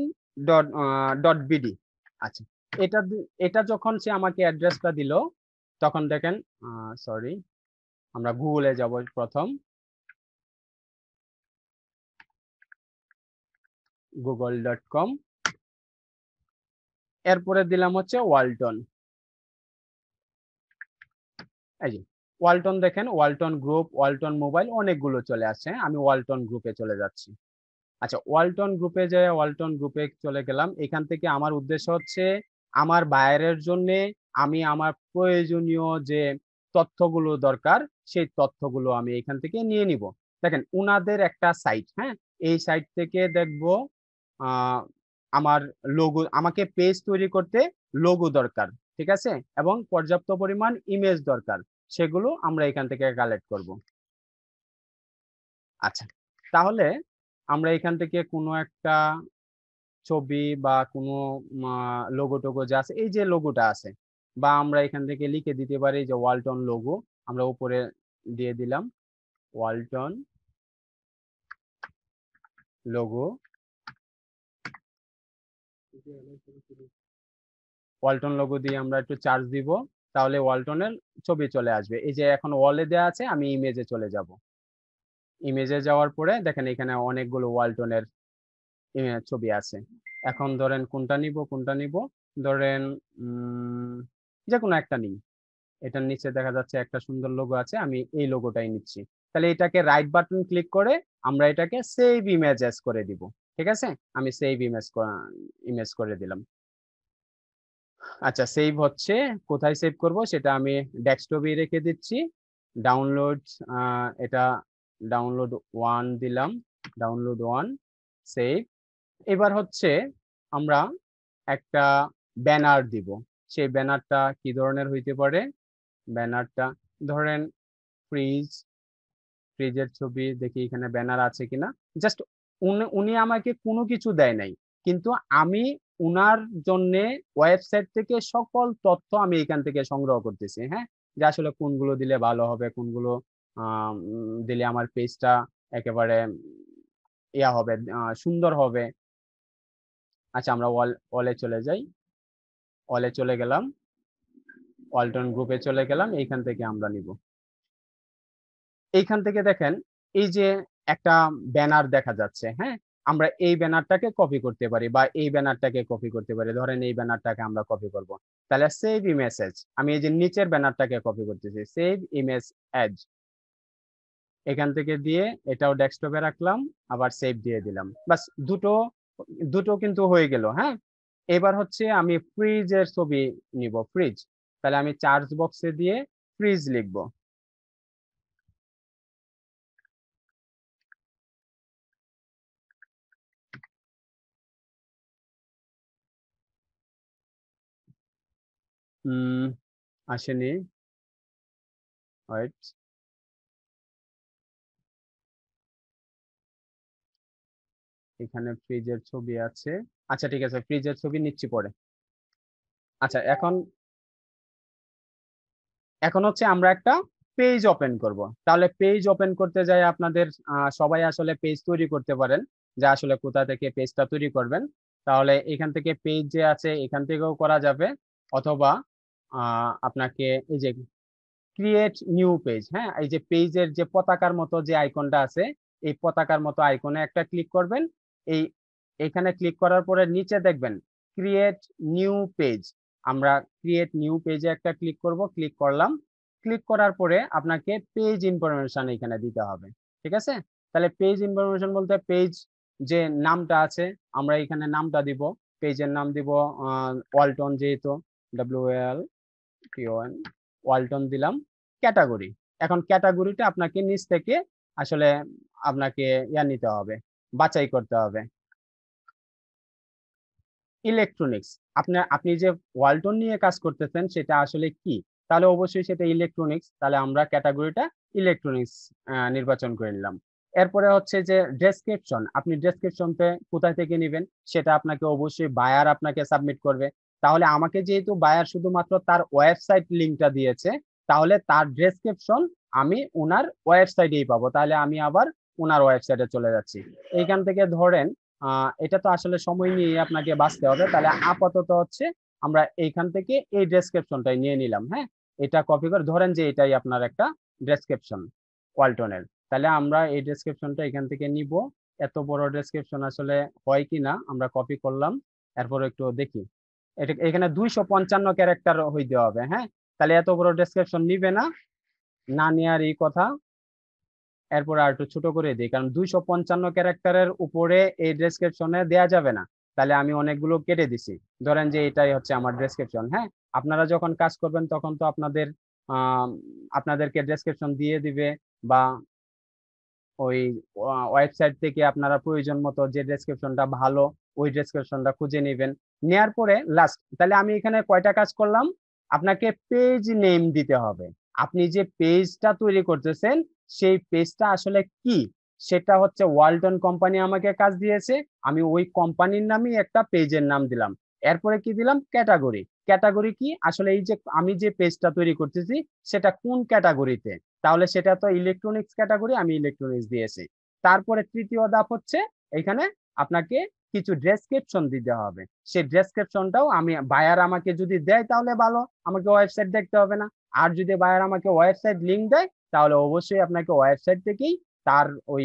A: ডট বিডি। আচ্ছা, এটা এটা যখন সে আমাকে অ্যাড্রেসটা দিল, তখন দেখেন, সরি, আমরা গুগলে যাব প্রথম, google.com, এরপরে দিলাম হচ্ছে ওয়ালটন। এই যে ওয়ালটন, দেখেন ওয়ালটন গ্রুপ, ওয়ালটন মোবাইল, অনেকগুলো চলে আসছে। আমি ওয়ালটন গ্রুপে চলে যাচ্ছি। আচ্ছা, ওয়ালটন গ্রুপে যে ওয়ালটন গ্রুপে চলে গেলাম। এখান থেকে আমার উদ্দেশ্য হচ্ছে আমার বায়ারের জন্য আমি আমার প্রয়োজনীয় যে তথ্যগুলো দরকার সেই তথ্যগুলো আমি এখান থেকে নিয়ে নিব। দেখেন উনাদের একটা সাইট, হ্যাঁ, এই সাইট থেকে দেখবো আহ আমার লোগো, আমাকে পেজ তৈরি করতে লোগো দরকার। ঠিক আছে, এবং পর্যাপ্ত পরিমাণ ইমেজ দরকার, সেগুলো আমরা এখান থেকে কালেক্ট করব। আচ্ছা, তাহলে আমরা এখান থেকে কোনো একটা ছবি বা কোনো লোগো টোগো যা আছে, এই যে লোগোটা আছে, বা আমরা এখান থেকে লিখে দিতে পারি যে ওয়ালটন লোগো, আমরা উপরে দিয়ে দিলাম ওয়ালটন লোগো। ওয়ালটন লোগো দিয়ে আমরা একটু চার্জ দিব, তাহলে ওয়ালটনের ছবি চলে আসবে। এই যে এখন ওয়ালে দেওয়া আছে, আমি ইমেজে চলে যাব। ইমেজে যাওয়ার পরে দেখেন এখানে অনেকগুলো ওয়ালটনের ছবি আছে। এখন ধরেন কোনটা নিব, কোনটা নিব, ধরেন যে কোনো একটা নিই। এটার নিচে দেখা যাচ্ছে একটা সুন্দর লোগো আছে, আমি এই লোগোটাই নিচ্ছি। তাহলে এটাকে রাইট বাটন ক্লিক করে আমরা এটাকে সেভ ইমেজেস করে দিব। ঠিক আছে, আমি সেভ ইমেজ করে দিলাম। আচ্ছা, সেভ হচ্ছে, কোথায় সেভ করব সেটা আমি ডেস্কটপে রেখে দিচ্ছি। ডাউনলোড, এটা ডাউনলোড 1 দিলাম, ডাউনলোড 1, সেভ। এবার হচ্ছে আমরা একটা ব্যানার দিব। সেই ব্যানারটা কি ধরনের হইতে পারে? ব্যানারটা ধরেন ফ্রিজ, ফ্রিজের ছবি দেখি এখানে ব্যানার আছে কিনা। জাস্ট উনি আমাকে কোনো কিছু দেয় নাই, কিন্তু আমি উনার জন্য ওয়েবসাইট থেকে সকল তথ্য আমি এখান থেকে সংগ্রহ করতেছি, হ্যাঁ, যে আসলে কোনগুলো দিলে ভালো হবে, কোনগুলো দিলে আমার পেজটা একেবারে ইয়া হবে, সুন্দর হবে। আচ্ছা, আমরা ওয়ালে চলে যাই, ওয়ালে চলে গেলাম, ওয়ালটন গ্রুপে চলে গেলাম, এইখান থেকে আমরা নিব। এইখান থেকে দেখেন এই যে একটা ব্যানার দেখা যাচ্ছে, হ্যাঁ, আমরা এই ব্যানারটাকে কপি করতে পারি বা এই ব্যানারটাকে কপি করতে পারি। ধরেন এই ব্যানারটাকে আমরা কপি করব, তাহলে সেভ ইমেজ, আমি এই যে নিচের ব্যানারটাকে কপি করতেছি, সেভ ইমেজ এজ, এখান থেকে দিয়ে এটাও ডেস্কটপে রাখলাম, আবার সেভ দিয়ে দিলাম, বাস দুটো দুটো কিন্তু হয়ে গেল, হ্যাঁ। এবার হচ্ছে আমি ফ্রিজের ছবি নিব, ফ্রিজ, তাহলে আমি চার্জ বক্সে দিয়ে ফ্রিজ লিখবো। আসেনি, ওয়েট, এখানে ফ্রিজের ছবি আছে। আচ্ছা ঠিক আছে, ফ্রিজের ছবি নিচ্ছি পরে। আচ্ছা, এখন এখন হচ্ছে আমরা একটা পেজ ওপেন করব। তাহলে পেজ ওপেন করতে যাই আপনাদের সবাই আসলে পেজ তৈরি করতে পারেন, যে আসলে কোথা থেকে পেজটা তৈরি করবেন। তাহলে এখান থেকে পেজ যে আছে এখান থেকেও করা যাবে, অথবা আপনাকে এই যে ক্রিয়েট নিউ পেজ, হ্যাঁ, এই যে পেজের যে পতাকার মতো যে আইকনটা আছে, এই পতাকার মতো আইকনে একটা ক্লিক করবেন। এই এখানে ক্লিক করার পরে নিচে দেখবেন ক্রিয়েট নিউ পেজ, আমরা ক্রিয়েট নিউ পেজে একটা ক্লিক করব, ক্লিক করলাম। ক্লিক করার পরে আপনাকে পেজ ইনফরমেশন এখানে দিতে হবে, ঠিক আছে। তাহলে পেজ ইনফরমেশন বলতে পেজ যে নামটা আছে আমরা এখানে নামটা দিব, পেজের নাম দিব ওয়ালটন, যেহেতু WALTON, ওয়ালটন দিলাম। ক্যাটাগরি, এখন ক্যাটাগরিটা আপনাকে নিচ থেকে আসলে আপনাকে নিতে হবে, বাছাই করতে হবে। ইলেকট্রনিক্স, আপনি যে ওয়ালটন নিয়ে কাজ করতেছেন সেটা আসলে কি? তাহলে অবশ্যই সেটা ইলেকট্রনিক্স, তাহলে আমরা ক্যাটাগরিটা ইলেকট্রনিক্স নির্বাচন করে নিলাম। এরপরে হচ্ছে যে ডেসক্রিপশন, আপনি ডেসক্রিপশনতে কোথায় থেকে নেবেন সেটা আপনাকে অবশ্যই বায়ার আপনাকে সাবমিট করবে। তাহলে আমাকে যেহেতু বায়ার শুধুমাত্র তার ওয়েবসাইট লিংকটা দিয়েছে, তাহলে তার ডেসক্রিপশন আমি ওনার ওয়েবসাইটেই পাবো। তাহলে আমি আবার ওনার ওয়েবসাইটে চলে যাচ্ছি। এইখান থেকে ধরেন এটা তো আসলে সময় নিয়ে আপনাকে বাঁচতে হবে, তাহলে আপাতত হচ্ছে আমরা এইখান থেকে এই ডেসক্রিপশনটাই নিয়ে নিলাম, হ্যাঁ। এটা কপি করে ধরেন যে এটাই আপনার একটা ডেসক্রিপশন ওয়ালটনের, তাহলে আমরা এই ডেসক্রিপশনটা এখান থেকে নিব। এত বড় ডেসক্রিপশন আসলে হয় কিনা আমরা কপি করলাম, এরপর একটু দেখি। এটা এখানে 255 ক্যারেক্টার হইতে হবে, হ্যাঁ। তাহলে এত বড় ডেসক্রিপশন নিবে না, না নেওয়ারই কথা। এরপরে আর একটু ছোট করে দিই, কারণ 255 ক্যারেক্টারের উপরে এই ডেসক্রিপশনে দেয়া যাবে না, তাহলে আমি অনেকগুলো কেটে দিছি। ধরেন যে এটাই হচ্ছে আমার ডেসক্রিপশন, হ্যাঁ। আপনারা যখন কাজ করবেন তখন তো আপনাদেরকে ডেসক্রিপশন দিয়ে দিবে, বা ওই ওয়েবসাইট থেকে আপনারা প্রয়োজন মতো যে ডেসক্রিপশনটা ভালো ওই ডেসক্রিপশনটা খুঁজে নেবেন। নেয়ার পরে লাস্ট, তাহলে আমি এখানে কয়টা কাজ করলাম? আপনাকে পেজ নেম দিতে হবে। আপনি যে পেজটা তৈরি করতেছেন সেই পেজটা আসলে কি, সেটা হচ্ছে ওয়ালটন কোম্পানি আমাকে কাজ দিয়েছে, আমি ওই কোম্পানির নামই একটা পেজের নাম দিলাম। এরপরে কি দিলাম? ক্যাটাগরি। ক্যাটাগরি কি আসলে এই যে আমি যে পেজটা তৈরি করতেছি সেটা কোন ক্যাটাগরিতে, তাহলে সেটা তো ইলেকট্রনিক্স ক্যাটাগরি, আমি ইলেকট্রনিক্স দিয়েছি। তারপরে তৃতীয় ধাপ হচ্ছে এখানে আপনাকে কিছু ডেসক্রিপশন দিতে হবে। সেই ডেসক্রিপশনটাও আমি বায়ার আমাকে যদি দেয় তাহলে ভালো, আমাকে ওয়েবসাইট দেখতে হবে না। আর যদি বায়ার আমাকে ওয়েবসাইট লিংক দেয় তাহলে অবশ্যই আপনাকে ওয়েবসাইট থেকেই তার ওই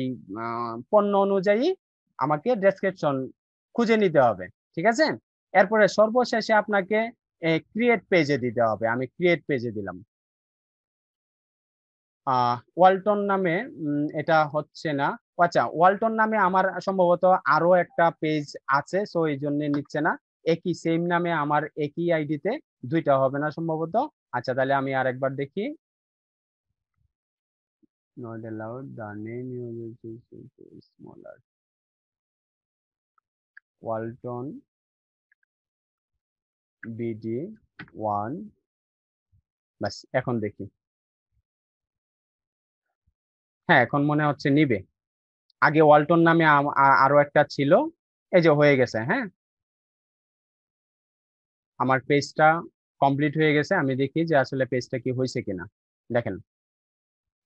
A: পণ্য অনুযায়ী আমাকে ডেসক্রিপশন খুঁজে নিতে হবে, ঠিক আছে। এরপরে সর্বশেষে আপনাকে ক্রিয়েট পেজে দিতে হবে, আমি ক্রিয়েট পেজে দিলাম। ওয়ালটন নামে এটা হচ্ছে না। আচ্ছা, ওয়ালটন নামে আমার সম্ভবত আরো একটা পেজ আছে, সো এই জন্য নিচ্ছে না। একই সেম নামে আমার একই আইডিতে দুইটা হবে না সম্ভবত। আচ্ছা, তাহলে আমি আরেকবার দেখি। Not allowed, the name you use is smaller. Walton BD1। বাস, এখন দেখি। হ্যাঁ, এখন মনে হচ্ছে নিবে। আগে ওয়ালটন নামে আরো একটা ছিল, এই যে হয়ে গেছে। হ্যাঁ, আমার পেজটা কমপ্লিট হয়ে গেছে। আমি দেখি যে আসলে পেজটা কি হয়েছে কিনা। দেখেন,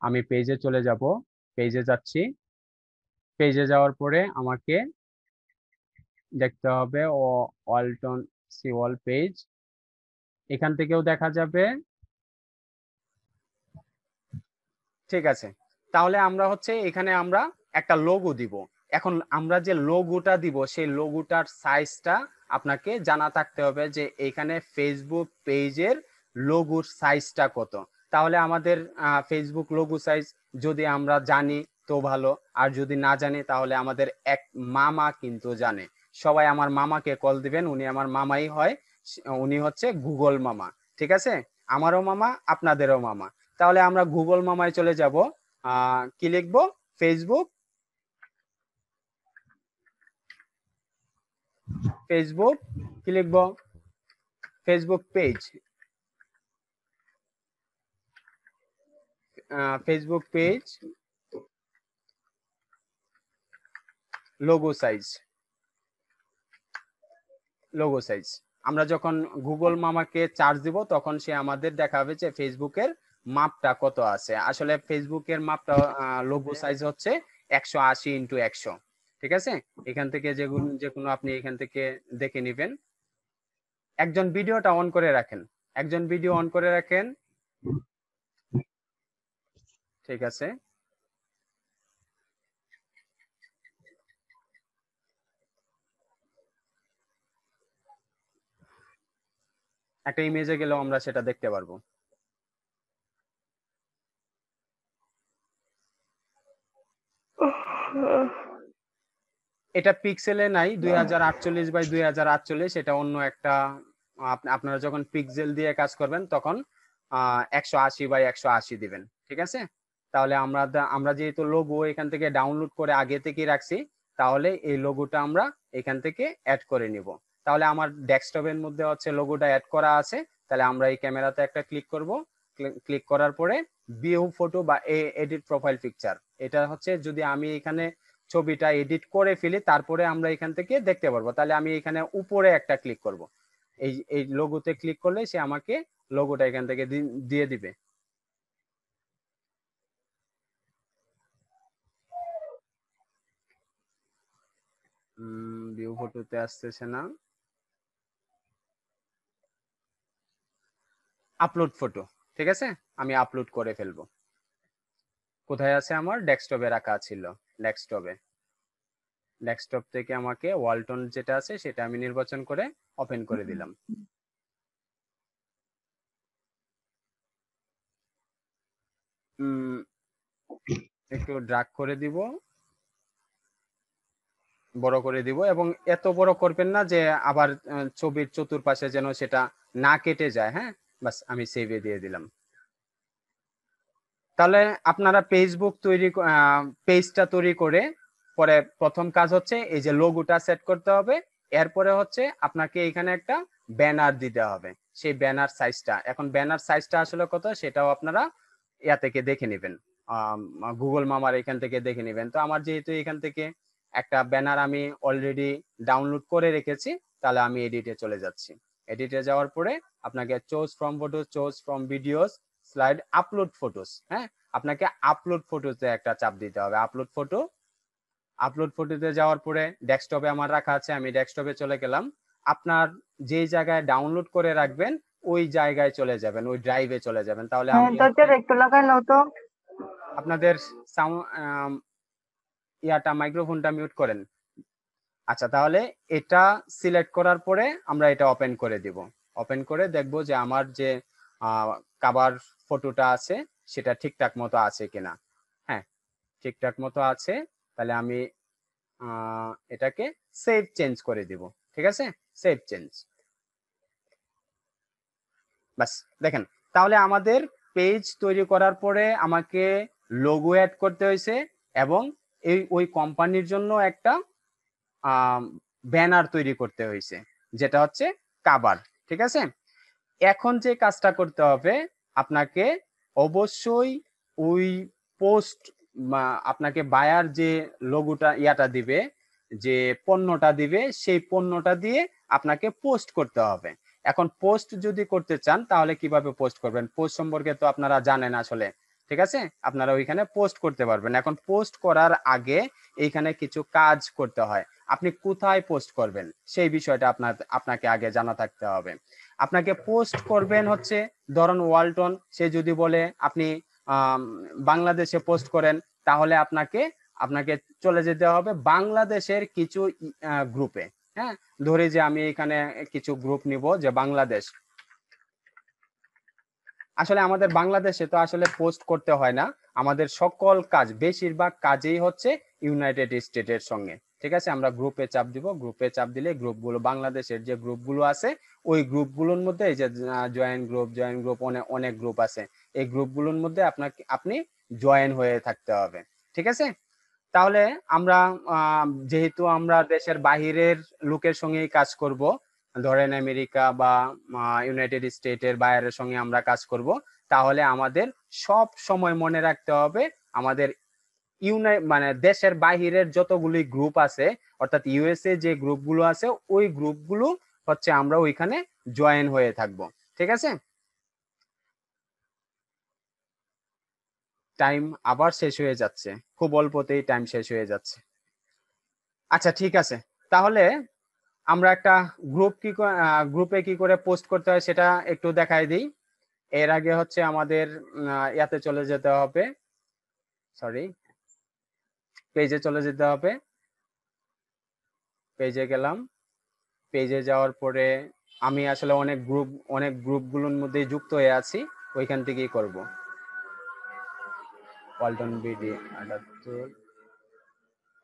A: আমি পেজে চলে যাব, পেজে যাচ্ছি। পেজে যাওয়ার পরে আমাকে দেখতে হবে ওয়ালটন সিওয়াল পেজ। এখান থেকেও দেখা যাবে। ঠিক আছে, তাহলে আমরা হচ্ছে এখানে আমরা একটা লোগো দিব। এখন আমরা যে লোগোটা দিব সেই লোগোটার সাইজটা আপনাকে জানা থাকতে হবে যে এখানে ফেসবুক পেজের লোগোর সাইজটা কত। তাহলে আমাদের ফেসবুক লোগো সাইজ যদি আমরা জানি তো ভালো, আর যদি না জানি তাহলে আমাদের এক মামা কিন্তু জানে। সবাই আমার মামাকে কল দিবেন, উনি আমার মামাই হয়, উনি হচ্ছে গুগল মামা। ঠিক আছে, আমারও মামা, আপনাদেরও মামা। তাহলে আমরা গুগল মামায় চলে যাব। কি লিখবো? ফেসবুক, ফেসবুক কি লিখবো? Facebook page, Facebook page logo size, logo size. আমরা যখন গুগল মামাকে চার্জ দিব তখন সে আমাদের দেখাবে যে ফেসবুকের মাপটা কত আছে। আসলে ফেসবুকের মাপটা লোগো সাইজ হচ্ছে 180x100। ঠিক আছে, এখান থেকে যে কোনো আপনি এখান থেকে দেখে নেবেন। একজন ভিডিওটা অন করে রাখেন, একজন ভিডিও অন করে রাখেন। ঠিক আছে, একটা ইমেজে গেলেও আমরা সেটা দেখতে পারবো। এটা পিক্সেলে নাই, 2048x2048, এটা অন্য একটা। আপনারা যখন পিক্সেল দিয়ে কাজ করবেন তখন 180x180 দিবেন। ঠিক আছে, তাহলে আমরা যেহেতু লোগো এখান থেকে ডাউনলোড করে আগে থেকে রাখছি, তাহলে এই লোগোটা আমরা এখান থেকে অ্যাড করে নিব। তাহলে আমার ডেস্কটপের মধ্যে হচ্ছে লোগোটা অ্যাড করা আছে। তাহলে আমরা এই ক্যামেরাতে একটা ক্লিক করব। ক্লিক করার পরে ভিউ ফটো বা এডিট প্রোফাইল পিকচার, এটা হচ্ছে যদি আমি এখানে ছবিটা এডিট করে ফেলি তারপরে আমরা এখান থেকে দেখতে পারবো। তাহলে আমি এখানে উপরে একটা ক্লিক করব, এই লোগোতে ক্লিক করলে সে আমাকে লোগোটা এখান থেকে দিয়ে দিবে। ভিউ ফটোতে আসতেছে না, আপলোড ফটো। ঠিক আছে, আমি আপলোড করে ফেলবো। কোথায় আছে? আমার ডেস্কটপে রাখা ছিল। ডেস্কটপে, ডেস্কটপ থেকে আমাকে ওয়ালটন যেটা আছে সেটা আমি নির্বাচন করে ওপেন করে দিলাম। একটু ড্রাগ করে দিব, বড় করে দিব, এবং এত বড় করবেন না যে আবার ছবির চতুর্পাশে যেন সেটা না কেটে যায়। হ্যাঁ, বাস আমি সেভে দিয়ে দিলাম। তাহলে আপনারা পেজটা তৈরি করে পরে প্রথম কাজ হচ্ছে এই যে লোগোটা সেট করতে হবে। এরপরে হচ্ছে আপনাকে এখানে একটা ব্যানার দিতে হবে। সেই ব্যানার সাইজটা, এখন ব্যানার সাইজটা আসলে কত সেটাও আপনারা ইয়া থেকে দেখে নেবেন, গুগল মামার এখান থেকে দেখে নেবেন। তো আমার যেহেতু এখান থেকে একটা ব্যানার আমি অলরেডি ডাউনলোড করে রেখেছি, তাহলে আমি এডিটে চলে যাচ্ছি। এডিটে যাওয়ার পরে আপনাকে choose from photos, choose from videos, slide, upload photos. হ্যাঁ, আপনাকে আপলোড ফটোতে একটা চাপ দিতে হবে। আপলোড ফটো, আপলোড ফটোতে যাওয়ার পরে ডেস্কটপে আমার রাখা আছে, আমি ডেস্কটপে চলে গেলাম। আপনার যেই জায়গায় ডাউনলোড করে রাখবেন ওই জায়গায় চলে যাবেন, ওই ড্রাইভে চলে যাবেন। তাহলে
E: হ্যাঁ,
A: আমি
E: দরজাটা একটু লাগাই নাও তো।
A: আপনাদের ইয়াটা মাইক্রোফোনটা মিউট করেন। আচ্ছা, তাহলে এটা সিলেক্ট করার পরে আমরা এটা ওপেন করে দিব। ওপেন করে দেখব যে আমার যে কভার ফটোটা আছে সেটা ঠিকঠাক মতো আছে কিনা। হ্যাঁ, ঠিকঠাক মতো আছে। তাহলে আমি এটাকে সেভ চেঞ্জ করে দিব। ঠিক আছে, সেভ চেঞ্জ। বাস, দেখেন, তাহলে আমাদের পেজ তৈরি করার পরে আমাকে লোগো অ্যাড করতে হয়েছে এবং ওই কোম্পানির জন্য একটা ব্যানার তৈরি করতে হয়েছে, যেটা হচ্ছে কাভার। ঠিক আছে, এখন যে কাজটা করতে হবে, আপনাকে অবশ্যই ওই পোস্ট, আপনাকে বায়ার যে লোগোটা ইয়াটা দিবে, যে পণ্যটা দিবে, সেই পণ্যটা দিয়ে আপনাকে পোস্ট করতে হবে। এখন পোস্ট যদি করতে চান তাহলে কিভাবে পোস্ট করবেন, পোস্ট সম্পর্কে তো আপনারা জানেন আসলে। ঠিক আছে, আপনারা ওইখানে পোস্ট করতে পারবেন। এখন পোস্ট করার আগে এইখানে কিছু কাজ করতে হয়। আপনি কোথায় পোস্ট করবেন সেই বিষয়টা আপনাকে আগে জানা থাকতে হবে। আপনাকে পোস্ট করবেন হচ্ছে, ধরুন ওয়ালটন, সে যদি বলে আপনি বাংলাদেশে পোস্ট করেন, তাহলে আপনাকে চলে যেতে হবে বাংলাদেশের কিছু গ্রুপে। হ্যাঁ, ধরে যে আমি এখানে কিছু গ্রুপ নিব, যে বাংলাদেশ। আসলে আমাদের বাংলাদেশে তো আসলে পোস্ট করতে হয় না, আমাদের সকল কাজ, বেশিরভাগ কাজেই হচ্ছে ইউনাইটেড স্টেটের সঙ্গে। ঠিক আছে, আমরা গ্রুপে চাপ দিব, গ্রুপে চাপ দিলে গ্রুপগুলো, বাংলাদেশের যে গ্রুপগুলো আছে ওই গ্রুপগুলোর মধ্যে, এই যে জয়েন গ্রুপ অনেক গ্রুপ আছে, এই গ্রুপগুলোর মধ্যে আপনি জয়েন হয়ে থাকতে হবে। ঠিক আছে, তাহলে আমরা যেহেতু আমরা দেশের বাহিরের লোকের সঙ্গেই কাজ করব, ধরেন আমেরিকা বা ইউনাইটেড স্টেটের বাইরের সঙ্গে আমরা কাজ করব, তাহলে আমাদের সব সময় মনে রাখতে হবে আমাদের মানে দেশের বাহিরের যতগুলি গ্রুপ আছে, অর্থাৎ ইউএসএ যে গ্রুপগুলো আছে, ওই গ্রুপগুলো হচ্ছে আমরা ওইখানে জয়েন হয়ে থাকব। ঠিক আছে, টাইম আবার শেষ হয়ে যাচ্ছে, খুব অল্পতেই টাইম শেষ হয়ে যাচ্ছে। আচ্ছা ঠিক আছে, তাহলে আমরা একটা গ্রুপে কি করে পোস্ট করতে হয় সেটা একটু দেখাই দিই। এর আগে হচ্ছে আমাদের ইয়াতে চলে যেতে হবে, সরি, পেজে চলে যেতে হবে। পেজে গেলাম, পেজে যাওয়ার পরে আমি আসলে অনেক গ্রুপগুলোর মধ্যে যুক্ত হয়ে আছি, ওইখান থেকেই করব। ওয়ালটন বিডি 78,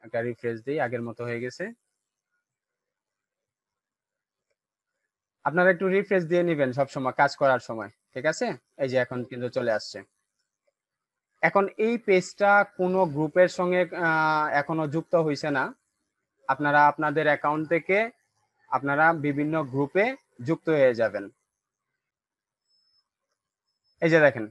A: একটা রিফ্রেশ দিই, আগের মতো হয়ে গেছে। আপনারা একটু রিফ্রেশ দিয়ে নেবেন সবসময় কাজ করার সময়। ঠিক আছে, এই যে এখন কিন্তু চলে আসছে। এখন এই পেজটা কোনো গ্রুপের সঙ্গে এখনো যুক্ত হয়েছে না, আপনারা আপনাদের অ্যাকাউন্ট থেকে আপনারা বিভিন্ন গ্রুপে যুক্ত হয়ে যাবেন। এই যে দেখেন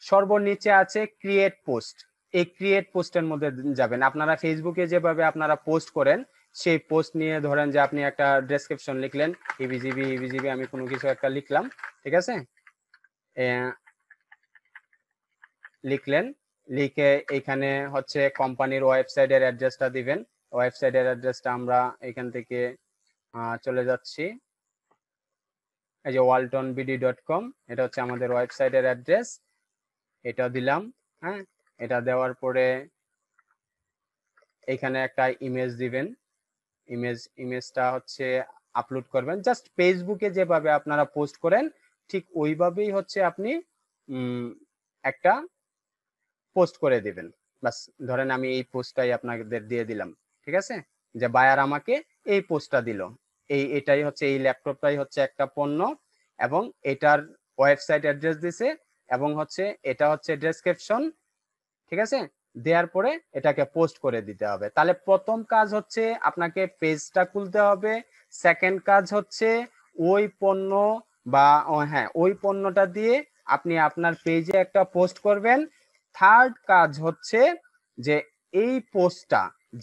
A: সর্বনিচে আছে ক্রিয়েট পোস্ট, এই ক্রিয়েট পোস্টের মধ্যে যাবেন। আপনারা ফেসবুকে যেভাবে আপনারা পোস্ট করেন, সেই পোস্ট নিয়ে ধরেন যে আপনি একটা ডেসক্রিপশন লিখলেন, ইবিজিবি আমি কোনো কিছু একটা লিখলাম। ঠিক আছে, লিখলেন, লিখে এখানে হচ্ছে কোম্পানির ওয়েবসাইটের অ্যাড্রেসটা দিবেন। ওয়েবসাইটের অ্যাড্রেসটা আমরা এখান থেকে চলে যাচ্ছি, এই যে waltonbd.com, এটা হচ্ছে আমাদের ওয়েবসাইটের অ্যাড্রেস, এটা দিলাম। হ্যাঁ, এটা দেওয়ার পরে এখানে একটা ইমেজ দিবেন, ইমেজটা হচ্ছে আপলোড করবেন। জাস্ট ফেসবুকে যেভাবে আপনারা পোস্ট করেন ঠিক ওইভাবেই হচ্ছে আপনি একটা পোস্ট করে দিবেন। বাস, ধরেন আমি এই পোস্টটাই আপনাদের দিয়ে দিলাম। ঠিক আছে, যে বায়ার আমাকে এই পোস্টটা দিল, এটাই হচ্ছে, এই ল্যাপটপটাই হচ্ছে একটা পণ্য, এবং এটার ওয়েবসাইট অ্যাড্রেস দিছে, এবং হচ্ছে এটা হচ্ছে ডেসক্রিপশন। ঠিক আছে, দেওয়ার পরে এটাকে পোস্ট করে দিতে হবে। তাহলে প্রথম কাজ হচ্ছে আপনাকে পেজটা খুলতে হবে, সেকেন্ড কাজ হচ্ছে ওই পণ্য বা হ্যাঁ ওই পণ্যটা দিয়ে আপনি আপনার পেজে একটা পোস্ট করবেন। থার্ড কাজ হচ্ছে যে এই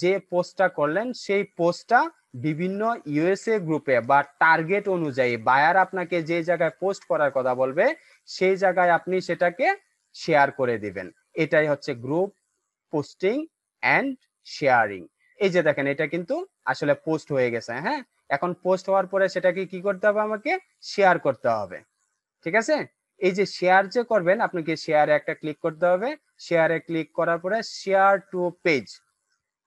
A: যে পোস্টটা করলেন সেই পোস্টটা বিভিন্ন ইউএসএ গ্রুপে বা টার্গেট অনুযায়ী বায়ার আপনাকে যে জায়গায় পোস্ট করার কথা বলবে সেই জায়গায় আপনি সেটাকে শেয়ার করে দিবেন। এটাই হচ্ছে গ্রুপ পোস্টিং এন্ড শেয়ারিং। এই যে দেখেন এটা কিন্তু আসলে পোস্ট হয়ে গেছে। হ্যাঁ, এখন পোস্ট হওয়ার পরে সেটাকে কি করতে হবে, আমাকে শেয়ার করতে হবে। ঠিক আছে, এই যে শেয়ার যে করবেন আপনাকে শেয়ারে একটা ক্লিক করতে হবে। শেয়ারে ক্লিক করার পরে শেয়ার টু পেজ,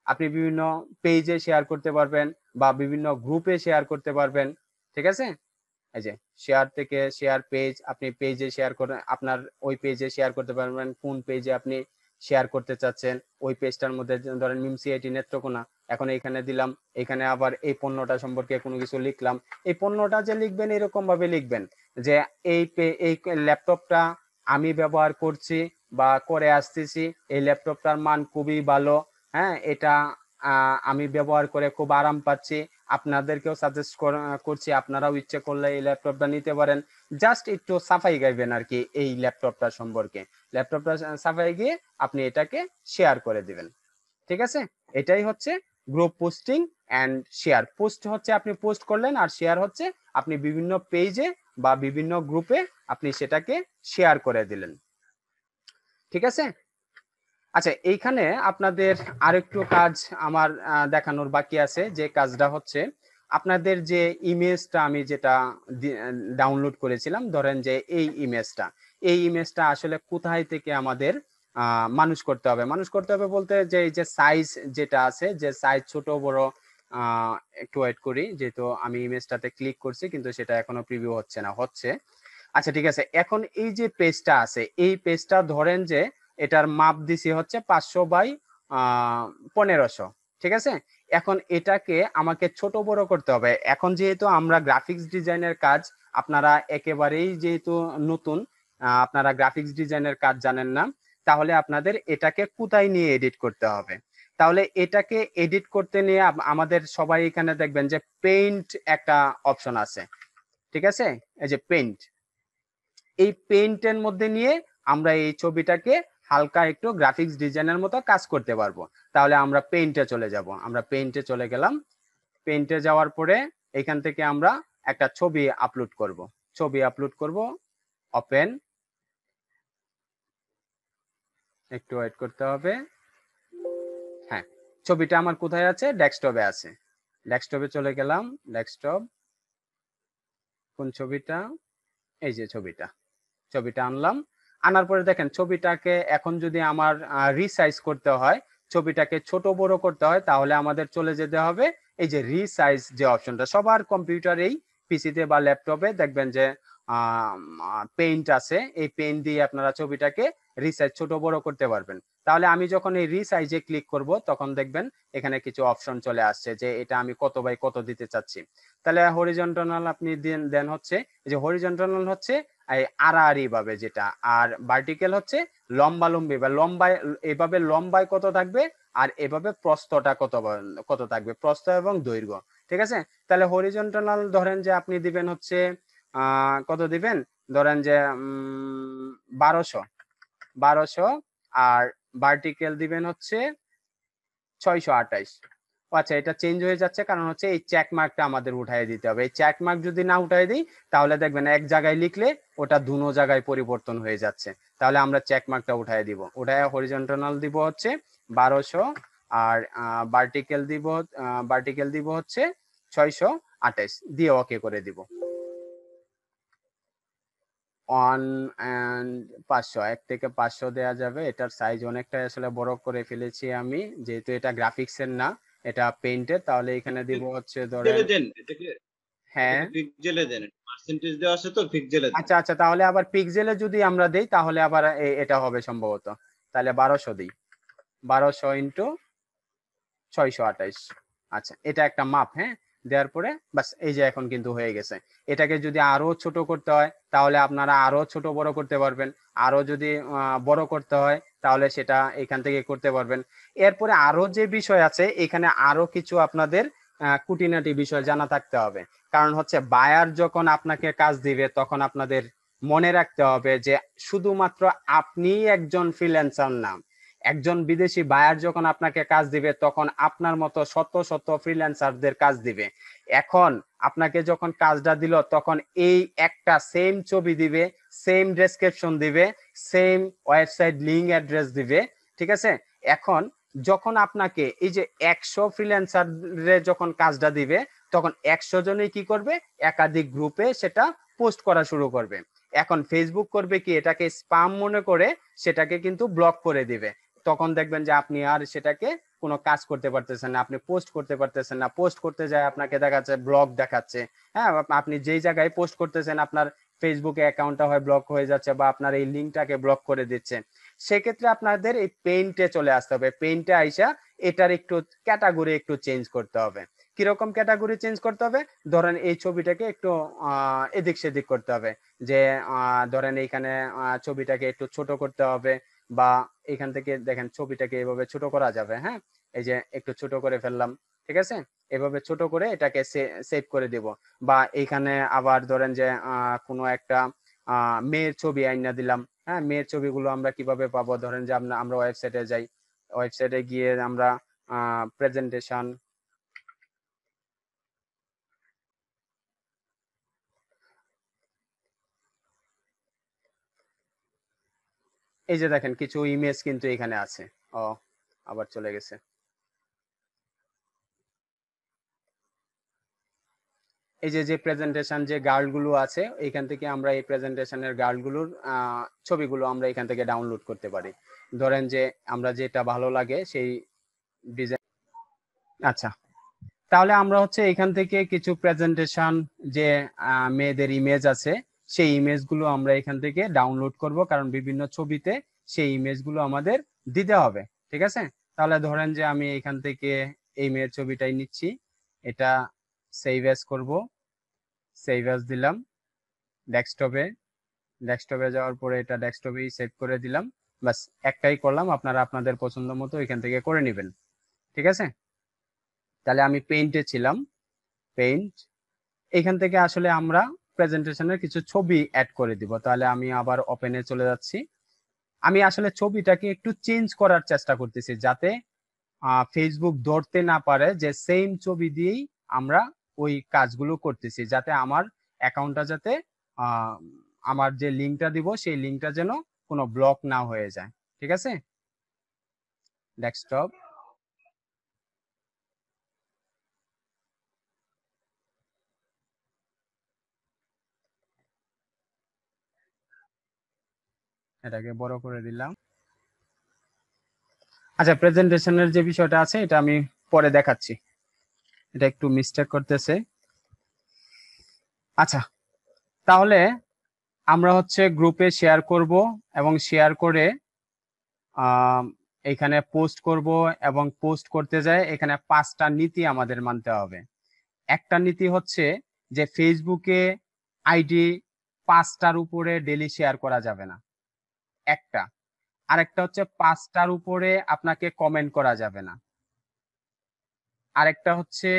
A: আপনি বিভিন্ন পেজে শেয়ার করতে পারবেন বা বিভিন্ন গ্রুপে শেয়ার করতে পারবেন। ঠিক আছে, এই যে শেয়ার থেকে শেয়ার পেজ, আপনি পেজে শেয়ার করে আপনার ওই পেজে শেয়ার করতে পারবেন কোন পেজে আপনি শেয়ার করতে চাচ্ছেন। ওই পেজটার মধ্যে ধরেন মিমসিআইটি নেত্রকোনা, এখন এখানে দিলাম, এখানে আবার এই পণ্যটা সম্পর্কে কোনো কিছু লিখলাম। এই পণ্যটা যে লিখবেন এরকম ভাবে লিখবেন যে এই ল্যাপটপটা আমি ব্যবহার করছি বা করে আসতেছি, এই ল্যাপটপটার মান খুবই ভালো। হ্যাঁ, এটা আমি ব্যবহার করে খুব আরাম পাচ্ছি। আপনাদেরকেও সাজেস্ট করছি, আপনারাও ইচ্ছে করলে এই ল্যাপটপটা নিতে পারেন। জাস্ট একটু সাফাই গাইবেন আর কি এই ল্যাপটপটা সম্পর্কে। ল্যাপটপটা সাফাই গিয়ে আপনি এটাকে শেয়ার করে দিবেন। ঠিক আছে, এটাই হচ্ছে group posting and share. Post হচ্ছে আপনি পোস্ট করলেন, আর শেয়ার হচ্ছে আপনি বিভিন্ন পেজে বা বিভিন্ন গ্রুপে আপনি সেটাকে শেয়ার করে দিলেন। ঠিক আছে। আচ্ছা, এইখানে আপনাদের আরেকটু কাজ আমার দেখানোর বাকি আছে। যে কাজটা হচ্ছে আপনাদের যে ইমেজটা আমি যেটা ডাউনলোড করেছিলাম, ধরেন যে এই ইমেজটা আসলে কোথায় থেকে আমাদের মানুষ করতে হবে। মানুষ করতে হবে বলতে যে এই যে সাইজ যেটা আছে, যে সাইজ ছোট বড়, একটু ওয়েট করি, যেহেতু আমি ইমেজটাতে ক্লিক করছি কিন্তু সেটা এখনো প্রিভিউ হচ্ছে না, হচ্ছে। আচ্ছা ঠিক আছে, এখন এই যে পেজটা আছে, এই পেজটা ধরেন যে এটার মাপ দিছি হচ্ছে 500 বাই 1500। ঠিক আছে, এখন এটাকে আমাকে ছোট বড় করতে হবে। এখন যেহেতু আমরা গ্রাফিক্স ডিজাইনের কাজ, আপনারা একেবারেই যেহেতু নতুন, আপনারা গ্রাফিক্স ডিজাইনের কাজ জানেন না, তাহলে আপনাদের এটাকে কোথায় নিয়ে এডিট করতে হবে। তাহলে এটাকে এডিট করতে নিয়ে আমাদের সবাই এখানে দেখবেন যে পেইন্ট একটা অপশন আছে। ঠিক আছে, এই যে পেইন্ট, এই পেইন্টের মধ্যে নিয়ে আমরা এই ছবিটাকে হালকা একটু গ্রাফিক্স ডিজাইনের মতো কাজ করতে পারবো। তাহলে আমরা পেইন্টে চলে যাব, আমরা পেইন্টে চলে গেলাম। পেইন্টে যাওয়ার পরে এখান থেকে আমরা একটা ছবি আপলোড করব। ওপেন, একটু ওয়েট করতে হবে। হ্যাঁ, ছবিটা আমার কোথায় আছে? ডেস্কটপে আছে। ডেস্কটপে চলে গেলাম। ডেস্কটপ, কোন ছবিটা? এই যে ছবিটা আনলাম। আনার পরে দেখেন ছবিটাকে এখন যদি আমার রিসাইজ করতে হয়, ছবিটাকে ছোট বড় করতে হয়, তাহলে আমাদের চলে যেতে হবে এই যে রিসাইজ যে অপশনটা। সবার কম্পিউটারেই, পিসিতে বা ল্যাপটপে দেখবেন যে পেইন্ট আছে। এই পেইন্ট দিয়ে আপনারা ছবিটাকে রিসাইজ ছোট বড় করতে পারবেন। তাহলে আমি যখন এই রিসাইজে ক্লিক করব, তখন দেখবেন এখানে কিছু অপশন চলে আসছে যে এটা আমি কত বাই কত দিতে চাচ্ছি। তাহলে হরিজন্টাল আপনি দেন হচ্ছে, এই যে হরিজন্টাল হচ্ছে আড়াআড়ি ভাবে যেটা, আর ভার্টিক্যাল হচ্ছে লম্বালম্বি বা লম্বায়, এভাবে লম্বায় কত থাকবে আর এভাবে প্রস্থটা কত থাকবে, প্রস্থ এবং দৈর্ঘ্য। ঠিক আছে, তাহলে হরিজন্টাল ধরেন যে আপনি দিবেন হচ্ছে কত দিবেন, ধরেন যে 1200, আর ভার্টিক্যাল দিবেন হচ্ছে 628। আচ্ছা, এটা চেঞ্জ হয়ে যাচ্ছে, কারণ হচ্ছে এই চেক মার্কটা আমাদের উঠাই দিতে হবে। এই চেক মার্ক যদি না উঠাই দিই, তাহলে দেখবেন এক জায়গায় লিখলে ওটা দুনো জায়গায় পরিবর্তন হয়ে যাচ্ছে। তাহলে আমরা চেক মার্কটা উঠাই দিব, উঠায় হরিজন্টাল দিব হচ্ছে 1200, আর ভার্টিক্যাল দিব হচ্ছে 628 দিয়ে ওকে করে দিব। 500, 1 থেকে 500 দেয়া যাবে। এটার সাইজ অনেকটা আসলে বড় করে ফেলেছি আমি, যেহেতু এটা গ্রাফিক্স এর না, এটা পেইন্টের। তাহলে এখানে দিব হচ্ছে ধরেন, হ্যাঁ
B: পিক্সেলে দেন, পার্সেন্টেজ দেওয়া আছে তো, পিক্সেলে দেন।
A: আচ্ছা, তাহলে আবার পিক্সেলে যদি আমরা দেই, তাহলে আবার এটা হবে সম্ভবত। তাহলে 1200 দিই, 1200 ইন্টু 628। আচ্ছা, এটা একটা মাপ, হ্যাঁ, দেওয়ার পরে বাস, এই যে এখন কিন্তু হয়ে গেছে। এটাকে যদি আরো ছোট করতে হয়, তাহলে আপনারা আরো ছোট বড় করতে পারবেন। আরো যদি বড় করতে হয়, তাহলে সেটা এখান থেকে করতে পারবেন। এরপরে আরো যে বিষয় আছে, এখানে আরো কিছু আপনাদের খুঁটিনাটি বিষয় জানা থাকতে হবে। কারণ হচ্ছে বায়ার যখন আপনাকে কাজ দিবে, তখন আপনাদের মনে রাখতে হবে যে শুধুমাত্র আপনি একজন ফ্রিল্যান্সার না, একজন বিদেশি বায়ার যখন আপনাকে কাজ দিবে, তখন আপনার মতো শত শত ফ্রিল্যান্সারদের কাজ দিবে। এখন আপনাকে যখন কাজটা দিল, তখন এই একটা সেম ছবি দিবে, সেম ডেসক্রিপশন দিবে, সেম ওয়েবসাইট লিংক অ্যাড্রেস দিবে। ঠিক আছে, এখন যখন আপনাকে এই যে 100 ফ্রিল্যান্সারে যখন কাজটা দিবে, তখন 100 জনই কি করবে, একাধিক গ্রুপে সেটা পোস্ট করা শুরু করবে। এখন ফেসবুক করবে কি, এটাকে স্পাম মনে করে সেটাকে কিন্তু ব্লক করে দিবে। তখন দেখবেন যে আপনি আর সেটাকে কোনো কাজ করতে পারতেছেন না, আপনি পোস্ট করতে পারতেছেন না। পোস্ট করতে যায় আপনাকে দেখাচ্ছে ব্লক দেখাচ্ছে। হ্যাঁ, আপনি যেই জায়গায় পোস্ট করতেছেন, আপনার ফেসবুকে অ্যাকাউন্টটা হয় ব্লক হয়ে যাচ্ছে, বা আপনার এই লিঙ্কটাকে ব্লক করে দিচ্ছে। সেক্ষেত্রে আপনাদের এই পেইন্টে চলে আসতে হবে। পেইন্টে আইসা এটার একটু ক্যাটাগরি একটু চেঞ্জ করতে হবে। কিরকম ক্যাটাগরি চেঞ্জ করতে হবে? ধরেন এই ছবিটাকে একটু এদিক সেদিক করতে হবে। যে ধরেন এইখানে ছবিটাকে একটু ছোট করতে হবে, বা এখান থেকে দেখেন ছবিটাকে এভাবে ছোট করা যাবে। হ্যাঁ, এই যে একটু ছোট করে ফেললাম, ঠিক আছে? এভাবে ছোট করে এটাকে সেভ করে দেব। বা এইখানে আবার ধরেন যে কোনো একটা মেয়ের ছবি আইনা দিলাম। হ্যাঁ, মেয়ের ছবিগুলো আমরা কিভাবে পাবো? ধরেন যে আমরা ওয়েবসাইটে যাই, ওয়েবসাইটে গিয়ে আমরা প্রেজেন্টেশন, এই যে দেখেন কিছু ইমেজ কিন্তু এখানে আছে। ও, আবার চলে গেছে। এই যে যে প্রেজেন্টেশন যে গার্ডগুলো আছে, এখান থেকে আমরা এই প্রেজেন্টেশনের গার্ডগুলোর ছবিগুলো আমরা এখান থেকে ডাউনলোড করতে পারি। ধরেন যে আমরা যেটা ভালো লাগে সেই ডিজাইন। আচ্ছা, তাহলে আমরা হচ্ছে এখান থেকে কিছু প্রেজেন্টেশন যে মেয়েদের ইমেজ আছে, সেই ইমেজগুলো আমরা এখান থেকে ডাউনলোড করব, কারণ বিভিন্ন ছবিতে সেই ইমেজগুলো আমাদের দিতে হবে, ঠিক আছে? তাহলে ধরেন যে আমি এখান থেকে এই মেয়ের ছবিটাই নিচ্ছি, এটা সেভ অ্যাজ করব, সেভ অ্যাজ দিলাম ডেস্কটপে, ডেস্কটপে যাওয়ার পরে এটা ডেস্কটপেই সেভ করে দিলাম। বাস একটাই করলাম, আপনারা আপনাদের পছন্দ মতো এখান থেকে করে নেবেন, ঠিক আছে? তাহলে আমি পেইন্টে ছিলাম, পেইন্ট, এখান থেকে আসলে আমরা প্রেজেন্টেশনের কিছু ছবি অ্যাড করে দিব। তাহলে আমি আবার ওপেনে চলে যাচ্ছি। আমি আসলে ছবিটাকে একটু চেঞ্জ করার চেষ্টা করতেছি, যাতে ফেসবুক ধরতে না পারে যে সেম ছবি দিয়েই আমরা ওই কাজগুলো করতেছি, যাতে আমার অ্যাকাউন্টটা যাতে আমার যে লিঙ্কটা দিব সেই লিঙ্কটা যেন কোনো ব্লক না হয়ে যায়, ঠিক আছে? ডেস্কটপ, এটাকে বড় করে দিলাম। আচ্ছা, প্রেজেন্টেশনের যে বিষয়টা আছে এটা আমি পরে দেখাচ্ছি, এটা একটু মিস্টেক করতেছে। আচ্ছা, তাহলে আমরা হচ্ছে গ্রুপে শেয়ার করব এবং শেয়ার করে এখানে পোস্ট করব, এবং পোস্ট করতে যায় এখানে 5টা নীতি আমাদের মানতে হবে। একটা নীতি হচ্ছে যে ফেসবুকে আইডি 5টার উপরে ডেইলি শেয়ার করা যাবে না, একটা। আরেকটা হচ্ছে 5টার উপরে আপনাকে কমেন্ট করা যাবে না। আরেকটা হচ্ছে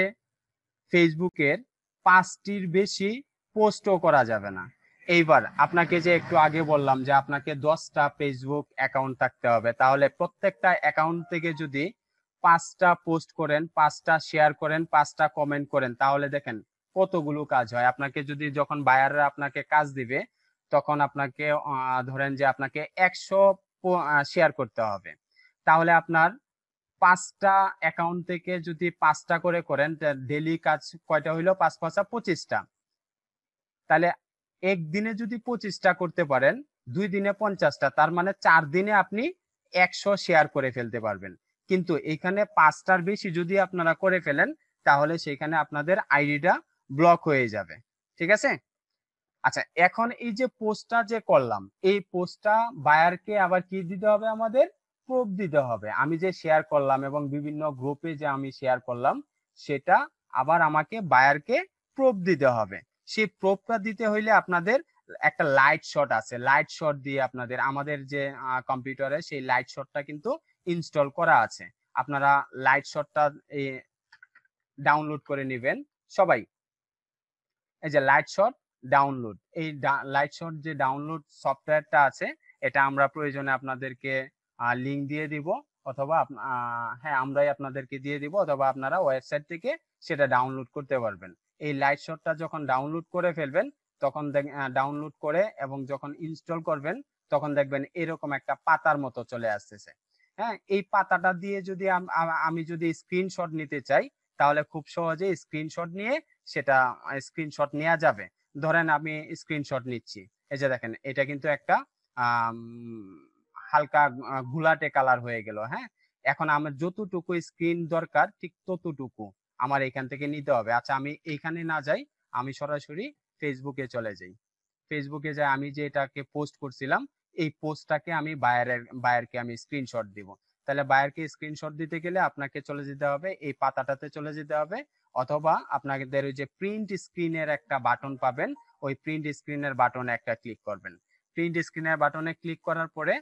A: ফেসবুকের 5টির বেশি পোস্টও করা যাবে না। এইবার আপনাকে যে একটু আগে বললাম যে আপনাকে 10টা ফেসবুক অ্যাকাউন্ট থাকতে হবে, তাহলে প্রত্যেকটা অ্যাকাউন্ট থেকে যদি 5টা পোস্ট করেন, 5টা শেয়ার করেন, 5টা কমেন্ট করেন, তাহলে দেখেন কতগুলো কাজ হয়। আপনাকে যদি যখন বায়াররা আপনাকে কাজ দিবে, তখন আপনাকে ধরেন যে আপনাকে 100 শেয়ার করতে হবে। তাহলে আপনার 5টা অ্যাকাউন্ট থেকে যদি 5টা করে করেন, ডেইলি কাজ কয়টা হইলো? 5 5 25টা। তাহলে একদিনে যদি 25টা করতে পারেন, 2 দিনে 50টা, তার মানে 4 দিনে আপনি 100 শেয়ার করে ফেলতে পারবেন। কিন্তু এখানে 5টার বেশি যদি আপনারা করে ফেলেন, তাহলে সেখানে আপনাদের আইডিটা ব্লক হয়ে যাবে, ঠিক আছে? আচ্ছা, এখন এই যে পোস্টটা যে করলাম, এই পোস্টটা বায়ারকে আবার কি দিতে হবে? আমাদের প্রুফ দিতে হবে। আমি যে শেয়ার করলাম এবং বিভিন্ন গ্রুপে যে আমি শেয়ার করলাম, সেটা আবার আমাকে বায়ারকে প্রুফ দিতে হবে। সেই প্রুফটা দিতে হইলে আপনাদের একটা লাইট শট আছে, লাইট শট দিয়ে আপনাদের, আমাদের যে কম্পিউটারে সেই লাইট শটটা কিন্তু ইনস্টল করা আছে। আপনারা লাইট শটটা ডাউনলোড করে নেবেন সবাই। এই যে লাইট শট ডাউনলোড, এই লাইট শট যে ডাউনলোড সফটওয়্যারটা আছে, এটা আমরা প্রয়োজনে আপনাদেরকে লিংক দিয়ে দিব, অথবা হ্যাঁ আমরাই আপনাদেরকে দিয়ে দিব, অথবা আপনারা ওয়েবসাইট থেকে সেটা ডাউনলোড করতে পারবেন। এই লাইট শটটা যখন ডাউনলোড করে ফেলবেন, তখন ডাউনলোড করে এবং যখন ইনস্টল করবেন, তখন দেখবেন এরকম একটা পাতার মতো চলে আসতেছে। হ্যাঁ, এই পাতাটা দিয়ে যদি আমি যদি স্ক্রিনশট নিতে চাই, তাহলে খুব সহজে স্ক্রিনশট নিয়ে সেটা স্ক্রিনশট নেওয়া যাবে। ধরেন আমি স্ক্রিনশট নিচ্ছি, এই যে দেখেন এটা কিন্তু একটা হালকা ঘোলাটে কালার হয়ে গেল। হ্যাঁ, এখন আমার যতটুকু স্ক্রিন দরকার ঠিক ততটুকু আমার এখান থেকে নিতে হবে। আচ্ছা, আমি এইখানে না যাই, আমি সরাসরি ফেসবুকে চলে যাই। ফেসবুকে যাই, আমি যে এটাকে পোস্ট করছিলাম, এই পোস্টটাকে আমি বায়ারকে আমি স্ক্রিনশট দিব। তাহলে বায়ারকে স্ক্রিনশট দিতে গেলে আপনাকে চলে যেতে হবে এই পাতাটাতে চলে যেতে হবে, অথবা আপনাদের ওই যে প্রিন্ট স্ক্রিনের একটা বাটন পাবেন, ওই প্রিন্ট স্ক্রিনের বাটনে একটা ক্লিক করবেন। প্রিন্ট স্ক্রিনের বাটনে ক্লিক করার পরে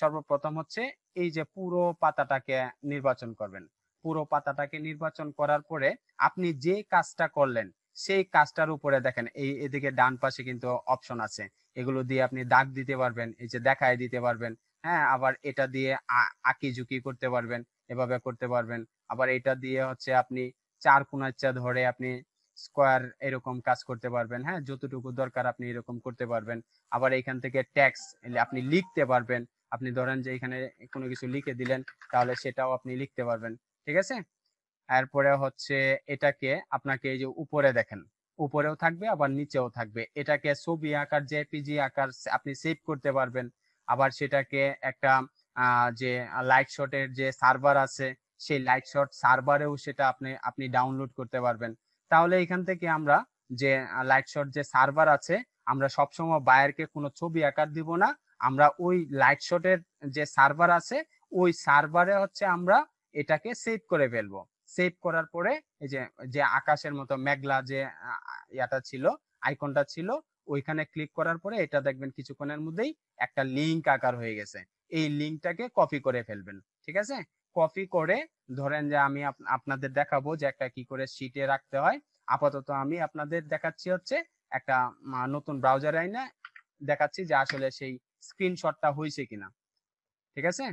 A: সর্বপ্রথম হচ্ছে এই যে পুরো পাতাটাকে নির্বাচন করবেন। পুরো পাতাটাকে নির্বাচন করার পরে আপনি যে কাজটা করলেন সেই কাজটার উপরে দেখেন এই এদিকে ডান পাশে কিন্তু অপশন আছে, এগুলো দিয়ে আপনি দাগ দিতে পারবেন, এই যে দেখায় দিতে পারবেন। হ্যাঁ, আবার এটা দিয়ে আঁকি ঝুঁকি করতে পারবেন, এভাবে করতে পারবেন। আবার এটা দিয়ে হচ্ছে আপনি চার কোণাচ্ছা ধরে আপনি স্কোয়ার এরকম কাজ করতে পারবেন। হ্যাঁ, যতটুকু দরকার আপনি এরকম করতে পারবেন। আবার এখান থেকে ট্যাক্স আপনি লিখতে পারবেন। আপনি ধরেন যে এখানে কোনো কিছু লিখে দিলেন, তাহলে সেটাও আপনি লিখতে পারবেন। ঠিক আছে। এরপরে হচ্ছে এটাকে আপনাকে এই যে উপরে দেখেন, উপরেও থাকবে আবার নিচেও থাকবে। এটাকে ছবি আকার জেপিজি আকার আপনি সেভ করতে পারবেন। আবার সেটাকে একটা যে লাইট শটের যে সার্ভার আছে সেই লাইট শট সার্ভারেও সেটা আপনি ডাউনলোড করতে পারবেন। তাহলে এখান থেকে আমরা যে লাইট শট যে সার্ভার আছে, আমরা সবসময় বায়ারকে কোনো ছবি আকার দিব না, আমরা ওই লাইট শটের যে সার্ভার আছে ওই সার্ভারে হচ্ছে আমরা এটাকে সেভ করে ফেলবো। সেভ করার পরে এই যে যে আকাশের মতো মেঘলা যে ইয়াটা ছিল, আইকনটা ছিল, ওইখানে ক্লিক করার পরে এটা দেখবেন কিছুক্ষণের মধ্যেই একটা লিংক আকার হয়ে গেছে। এই লিংকটাকে কপি করে ফেলবেন। ঠিক আছে। কপি করে ধরেন যে আমি আপনাদের দেখাবো যে একটা কি করে শিটে রাখতে হয়। আপাতত আমি আপনাদের দেখাচ্ছি হচ্ছে একটা নতুন ব্রাউজারে আইনা দেখাচ্ছি যে আসলে সেই স্ক্রিনশটটা হয়েছে কিনা। ঠিক আছে।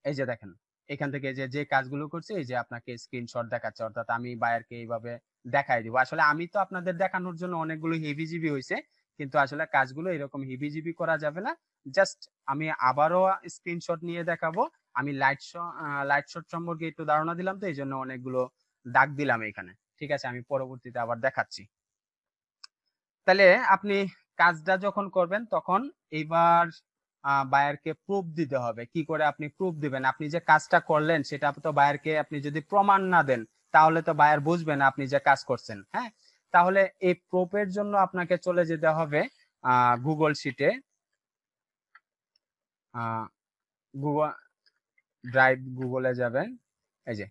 A: এই যে দেখেন, এখান থেকে যে যে কাজগুলো করছে এই যে আপনাকে স্ক্রিনশট দেখাচ্ছে, অর্থাৎ আমি বায়ারকে এইভাবে দেখাই দিব। আসলে আমি তো আপনাদের দেখানোর জন্য অনেকগুলো হেভিজিবি হয়েছে, কিন্তু আসলে কাজগুলো এরকম হেভিজিবি করা যাবে না। জাস্ট আমি আবারও স্ক্রিনশট নিয়ে দেখাবো। আমি লাইট শট সম্পর্কে একটু ধারণা দিলাম, তো এই জন্য অনেকগুলো দাগ দিলাম এখানে। ঠিক আছে, আমি পরবর্তীতে আবার দেখাচ্ছি। তাহলে আপনি কাজটা যখন করবেন তখন এইবার বায়ারকে প্রুফ দিতে হবে। কি করে আপনি প্রুফ দিবেন? আপনি যে কাজটা করলেন সেটা তো বায়ারকে আপনি যদি প্রমাণ না দেন তাহলে তো বায়ার বুঝবে না আপনি যে কাজ করছেন। হ্যাঁ, তাহলে এই প্রুফের জন্য আপনাকে চলে যেতে হবে গুগল শিটে, গুগল ড্রাইভ, গুগলে যাবেন, এই যে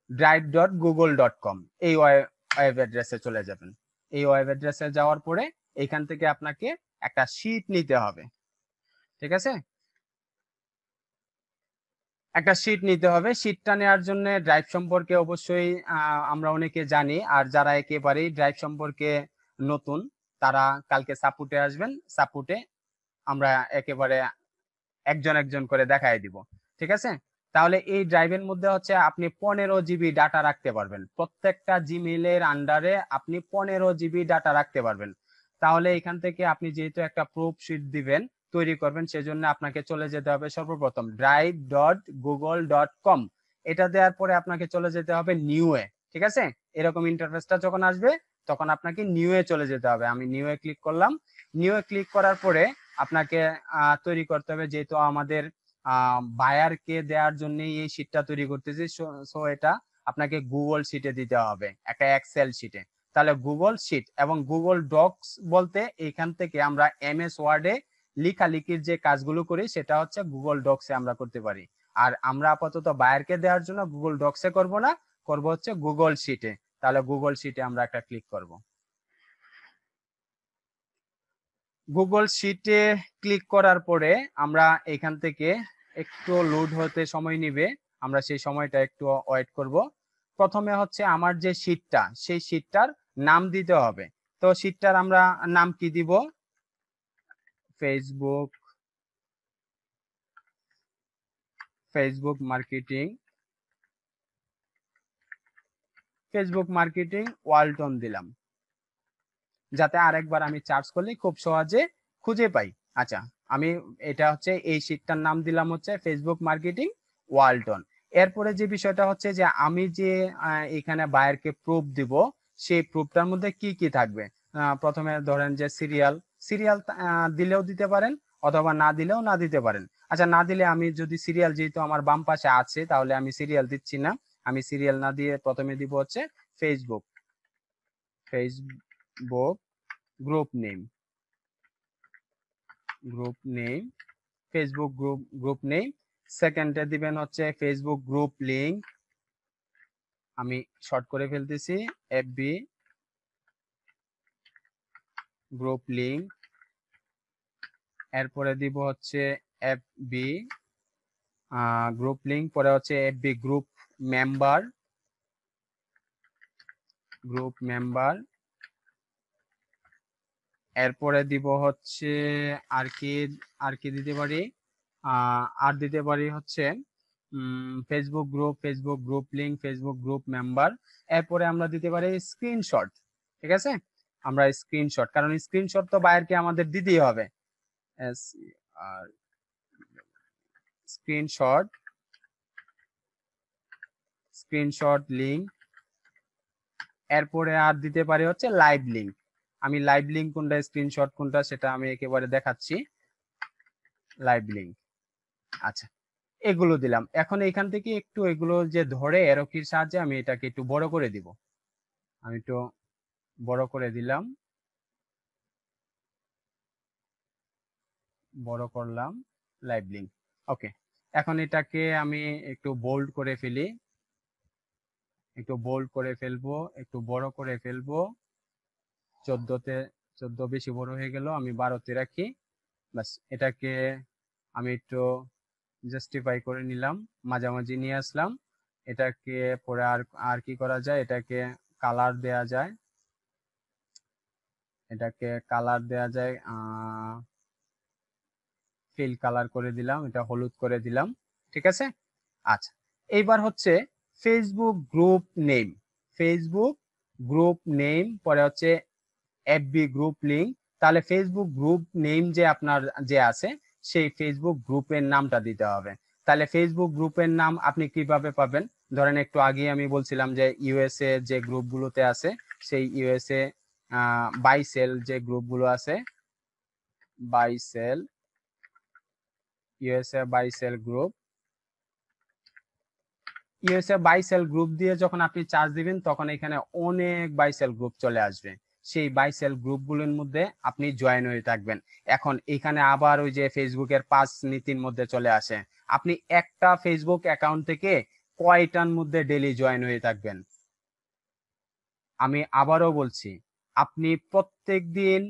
A: drive.google.com, এই ওয়েব অ্যাড্রেসে চলে যাবেন। এই ওয়েব অ্যাড্রেসে যাওয়ার পরে এখান থেকে আপনাকে একটা শীট নিতে হবে। ঠিক আছে, একটা শীট নিতে হবে। শীটটা নেওয়ার জন্য ড্রাইভ সম্পর্কে অবশ্যই আমরা অনেকে জানি, আর যারা একেবারেই ড্রাইভ সম্পর্কে নতুন তারা কালকে সাপোর্টে আসবেন। সাপোর্টে আমরা একেবারে একজন একজন করে দেখাই দিব। ঠিক আছে। তাহলে এই ড্রাইভের মধ্যে হচ্ছে আপনি 15 জিবি ডাটা রাখতে পারবেন। প্রত্যেকটা জিমেইলের আন্ডারে আপনি 15 জিবি ডাটা রাখতে পারবেন। তাহলে এখান থেকে আপনি যেহেতু একটা প্রুফ শিট দিবেন, তৈরি করবেন, সেজন্য আপনাকে চলে যেতে হবে সর্বপ্রথম drive.google.com। এটা দেওয়ার পরে আপনাকে চলে যেতে হবে নিউয়ে। ঠিক আছে, এরকম ইন্টারফেসটা যখন আসবে তখন আপনাকে নিউয়ে চলে যেতে হবে। আমি নিউয়ে ক্লিক করলাম। নিউয়ে ক্লিক করার পরে আপনাকে তৈরি করতে হবে, যেহেতু আমাদের বায়ারকে দেওয়ার জন্য এই শীটটা তৈরি করতেছি, সো এটা আপনাকে গুগল শিটে দিতে হবে, একটা এক্সেল শিটে। তাহলে গুগল শিট এবং গুগল ডকস বলতে এখান থেকে আমরা এমএস ওয়ার্ডে লেখালেখির যে কাজগুলো করি সেটা হচ্ছে গুগল ডকসে আমরা করতে পারি। আর আমরা আপাতত বায়ারকে দেওয়ার জন্য গুগল ডকসে করব না, করব হচ্ছে গুগল শিটে। তাহলে গুগল শিটে আমরা একটা ক্লিক করব। গুগল শিটে ক্লিক করার পরে আমরা এখান থেকে একটু লোড হতে সময় নিবে, আমরা সেই সময়টা একটু ওয়েট করব। প্রথমে হচ্ছে আমার যে শিটটা সেই শিটটার নাম দিতে হবে। তো শিটটার আমরা নাম কি দিব? Facebook marketing, Facebook marketing Walton দিলাম, যাতে আরেকবার আমি সার্চ করলে খুব সহজে খুঁজে পাই। আচ্ছা, আমি এটা হচ্ছে এই শিটটার নাম দিলাম হচ্ছে ফেসবুক মার্কেটিং ওয়ালটন। এরপরে যে বিষয়টা হচ্ছে যে আমি যে এখানে বায়ারকে প্রুফ দিব, সেই প্রুফটার মধ্যে কি কি থাকবে? প্রথমে ধরেন যে সিরিয়াল, সিরিয়াল দিলেও দিতে পারেন অথবা না দিলেও না দিতে পারেন। আচ্ছা, না দিলে আমি যদি সিরিয়াল, যেহেতু আমার বাম পাশে আছে, তাহলে আমি সিরিয়াল দিচ্ছি না। আমি সিরিয়াল না দিয়ে প্রথমে দিব হচ্ছে Facebook group name, Facebook group name. সেকেন্ডে দিবেন হচ্ছে ফেসবুক গ্রুপ লিংক, আমি শর্ট করে ফেলতেছি, এফবি গ্রুপ লিংক। এরপরে দিব হচ্ছে এফবি গ্রুপ লিংক, পরে হচ্ছে এফবি গ্রুপ মেম্বার, এরপরে দিব হচ্ছে আর কি দিতে পারি, আর দিতে পারি হচ্ছে Facebook group link, Facebook group member. এরপরে আমরা দিতে পারি স্ক্রিনশট। ঠিক আছে, আমরা স্ক্রিনশট, কারণ স্ক্রিনশট তো বাইরকে আমাদের দিতেই হবে। আর স্ক্রিনশট লিংক। এরপরে আর দিতে পারি হচ্ছে লাইভ লিংক। আমি লাইভ লিংক কোনটা, স্ক্রিনশট কোনটা, সেটা আমি একেবারে দেখাচ্ছি। লাইভ লিংক, আচ্ছা, এগুলো দিলাম। এখন এখান থেকে একটু এগুলো যে ধরে এরো কির সাহায্যে আমি এটাকে একটু বড় করে দিব। আমি একটু বড় করে দিলাম, বড় করলাম লাইভ লিংক। ওকে, এখন এটাকে আমি একটু বোল্ড করে ফেলি, একটু বোল্ড করে ফেলবো, একটু বড় করে ফেলবো। 14 বেশি বড় হয়ে গেল, আমি 12-তে রাখি। বাস, এটাকে আমি একটু জাস্টিফাই করে নিলাম, মাঝামাঝি নিয়ে আসলাম। এটাকে পরে আর কি করা যায়, এটাকে কালার দেয়া যায়, ফিল কালার করে দিলাম, এটা হলুদ করে দিলাম। ঠিক আছে, আচ্ছা, এইবার হচ্ছে ফেসবুক গ্রুপ নেম, পরে হচ্ছে এফবি গ্রুপ লিংক। তাহলে ফেসবুক গ্রুপ নেম যে আপনার যে আছে, সেই ফেসবুক গ্রুপের নামটা দিতে হবে। তাহলে ফেসবুক গ্রুপের নাম আপনি কিভাবে পাবেন? ধরেন একটু আগে আমি বলছিলাম যে ইউএসএ যে গ্রুপগুলোতে আছে, সেই ইউএসএ বাইসেল যে গ্রুপগুলো আছে, ইউএসএ বাইসেল গ্রুপ দিয়ে যখন আপনি চার্জ দিবেন, তখন এখানে অনেক বাইসেল গ্রুপ চলে আসবে। সেই বাইসেল গ্রুপগুলোর মধ্যে আপনি জয়েন হয়ে থাকবেন। এখন এখানে আবার ওই যে ফেসবুকের 5 নীতির মধ্যে চলে আসে, আপনি একটা ফেসবুক অ্যাকাউন্ট থেকে কয়টার মধ্যে ডেইলি জয়েন হয়ে থাকবেন। আমি আবারও বলছি, আপনি প্রত্যেক দিন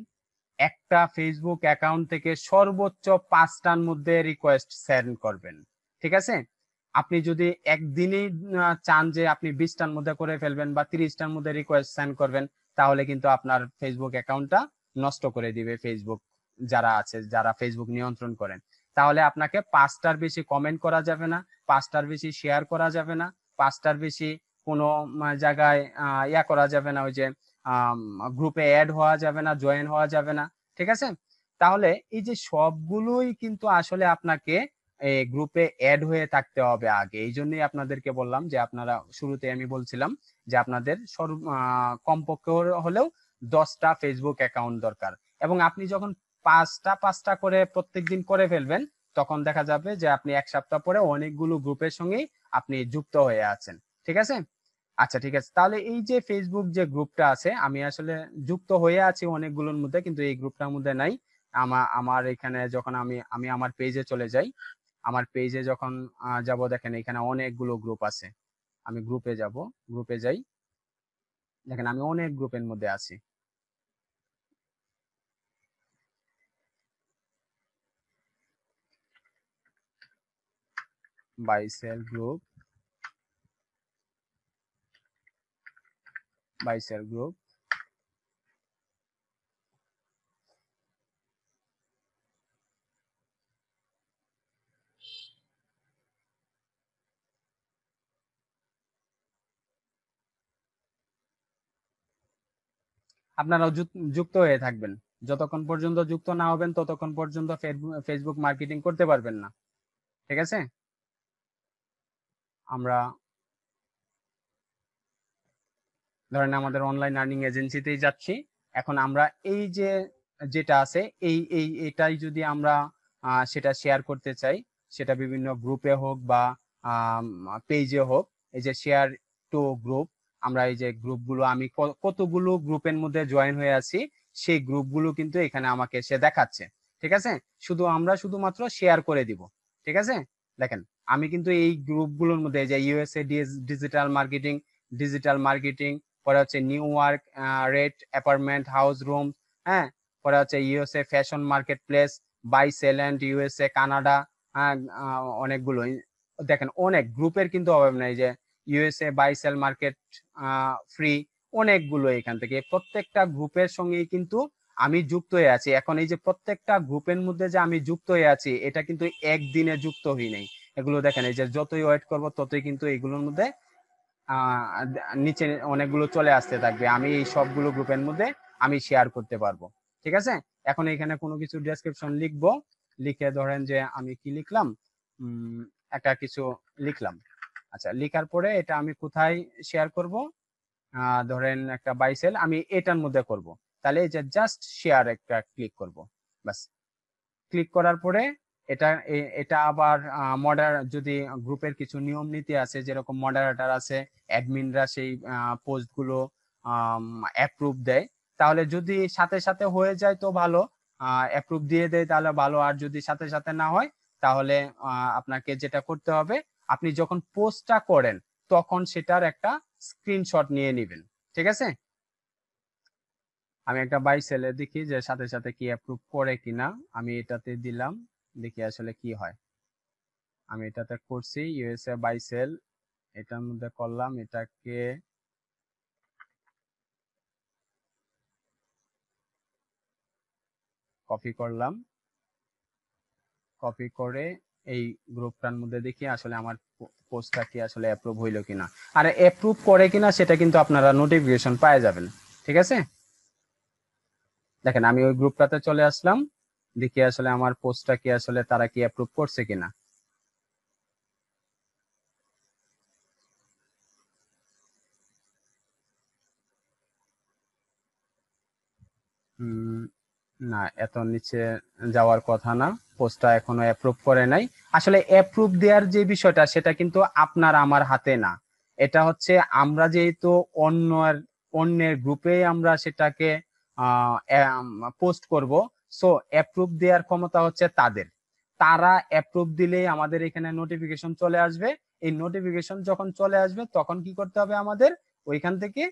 A: একটা ফেসবুক অ্যাকাউন্ট থেকে সর্বোচ্চ 5টার মধ্যে রিকোয়েস্ট সেন্ড করবেন। ঠিক আছে, আপনি যদি একদিনেই চান যে আপনি 20টার মধ্যে করে ফেলবেন বা 30টার মধ্যে রিকোয়েস্ট সেন্ড করবেন, তাহলে কিন্তু আপনার ফেসবুক অ্যাকাউন্টটা নষ্ট করে দিবে ফেসবুক, যারা ফেসবুক নিয়ন্ত্রণ করেন। তাহলে আপনাকে 5টার বেশি কমেন্ট করা যাবে না, 5টার বেশি শেয়ার করা যাবে না, 5টার বেশি কোনো জায়গায় ইয়া করা যাবে না, ওই যে গ্রুপে অ্যাড হওয়া যাবে না, জয়েন হওয়া যাবে না। ঠিক আছে, তাহলে এই যে সবগুলোই কিন্তু আসলে আপনাকে গ্রুপে অ্যাড হয়ে থাকতে হবে আগে। এই জন্যই আপনাদেরকে বললাম যে আপনারা, শুরুতে আমি বলছিলাম যে আপনাদের কমপক্ষে হলেও 10টা ফেসবুক অ্যাকাউন্ট দরকার। এবং আপনি যখন 5টা করে প্রত্যেকদিন করে ফেলবেন, তখন দেখা যাবে যে আপনি 1 সপ্তাহ পরে অনেকগুলো গ্রুপের সঙ্গেই আপনি যুক্ত হয়ে আছেন। ঠিক আছে, আচ্ছা, ঠিক আছে। তাহলে এই যে ফেসবুক যে গ্রুপটা আছে, আমি আসলে যুক্ত হয়ে আছি অনেকগুলোর মধ্যে, কিন্তু এই গ্রুপটার মধ্যে নাই। আমার এখানে যখন আমি আমার পেজে চলে যাই, আমার পেজে যখন যাব, দেখেন এখানে অনেকগুলো গ্রুপ আছে। আমি গ্রুপে যাই, দেখেন আমি অনেক গ্রুপের মধ্যে আছি। বাইসেল গ্রুপ, আপনারাও যুক্ত হয়ে থাকবেন। যতক্ষণ পর্যন্ত যুক্ত না হবেন, ততক্ষণ পর্যন্ত ফেসবুক মার্কেটিং করতে পারবেন না। ঠিক আছে, আমরা ধরেন আমাদের অনলাইন আর্নিং এজেন্সিতেই যাচ্ছি। এখন আমরা এই যে যেটা আছে, এটাই যদি আমরা সেটা শেয়ার করতে চাই, সেটা বিভিন্ন গ্রুপে হোক বা পেজে হোক, এই যে শেয়ার টু গ্রুপ, আমরা এই যে গ্রুপগুলো, আমি কতগুলো গ্রুপের মধ্যে জয়েন হয়ে আছি, সেই গ্রুপগুলো কিন্তু এখানে আমাকে সে দেখাচ্ছে। ঠিক আছে, শুধুমাত্র শেয়ার করে দিব। ঠিক আছে, দেখেন আমি কিন্তু এই গ্রুপগুলোর মধ্যে, যে ইউএসএ ডিজিটাল মার্কেটিং, পরে হচ্ছে new work rate apartment house room, হ্যাঁ, পরে হচ্ছে USA fashion marketplace, buy sell and USA Canada, অনেকগুলো দেখেন অনেক গ্রুপের কিন্তু অভাব নাই, যে USA buy sell market free, অনেকগুলো এখান থেকে প্রত্যেকটা গ্রুপের সঙ্গেই কিন্তু আমি যুক্ত হয়ে আছি। এখন এই যে প্রত্যেকটা গ্রুপের মধ্যে যে আমি যুক্ত হয়ে আছি, এটা কিন্তু একদিনে যুক্ত হই নাই। এগুলো দেখেন, এই যে যতই ওয়েট করব ততই কিন্তু এগুলোর মধ্যে নিচে অনেকগুলো চলে আসতে থাকবে। আমি এই সবগুলো গ্রুপের মধ্যে আমি শেয়ার করতে পারবো। ঠিক আছে, এখন এখানে কোনো কিছু ডেসক্রিপশন লিখবো, লিখে ধরেন যে আমি কি লিখলাম, একটা কিছু লিখলাম। আচ্ছা, লিখার পরে এটা আমি কোথায় শেয়ার করব, ধরেন একটা বাইসেল আমি এটার মধ্যে করব। তাহলে এই যে জাস্ট শেয়ার একটা ক্লিক করব, বাস। ক্লিক করার পরে এটা আবার যদি গ্রুপের কিছু নিয়ম নীতি আছে, যেরকম মডারেটর আছে, অ্যাডমিনরা সেই পোস্টগুলো অ্যাপ্রুভ দেয়, তাহলে যদি সাথে সাথে হয়ে যায় তো ভালো, অ্যাপ্রুভ দিয়ে দেয় তাহলে ভালো। আর যদি সাথে সাথে না হয় তাহলে আপনাকে যেটা করতে হবে, আপনি যখন পোস্টটা করেন তখন সেটার একটা স্ক্রিনশট নিয়ে নেবেন। ঠিক আছে, আমি একটা বাই সেলে দেখি যে সাথে সাথে কি অ্যাপ্রুভ করে কিনা। আমি এটাতে দিলাম, দেখি আসলে কি হয়। আমি এটাতে করছি ইউএসএ বাই সেল, এটার মধ্যে করলাম, এটাকে কপি করলাম, কপি করে এই গ্রুপটার মধ্যে দেখি আসলে আমার পোস্টটা কি আসলে অ্যাপ্রুভ হইলো কিনা। আর অ্যাপ্রুভ করে কিনা সেটা কিন্তু আপনারা নোটিফিকেশন পেয়ে যাবেন। ঠিক আছে, দেখেন আমি ওই গ্রুপটাতে চলে আসলাম, দেখি আসলে আমার পোস্টটা কি আসলে তারা কি অ্যাপ্রুভ করছে কিনা। না, এত নিচে যাওয়ার কথা না, পোস্টটা এখনো অ্যাপ্রুভ করে নাই। আসলে অ্যাপ্রুভ দেওয়ার যে বিষয়টা সেটা কিন্তু আপনার আমার হাতে না, এটা হচ্ছে আমরা যেহেতু অন্যের গ্রুপে আমরা সেটাকে পোস্ট করব, সো অ্যাপ্রুভ দেওয়ার ক্ষমতা হচ্ছে তাদের। তারা অ্যাপ্রুভ দিলেই আমাদের এখানে নোটিফিকেশন চলে আসবে। এই নোটিফিকেশন যখন চলে আসবে তখন কি করতে হবে, আমাদের ওইখান থেকে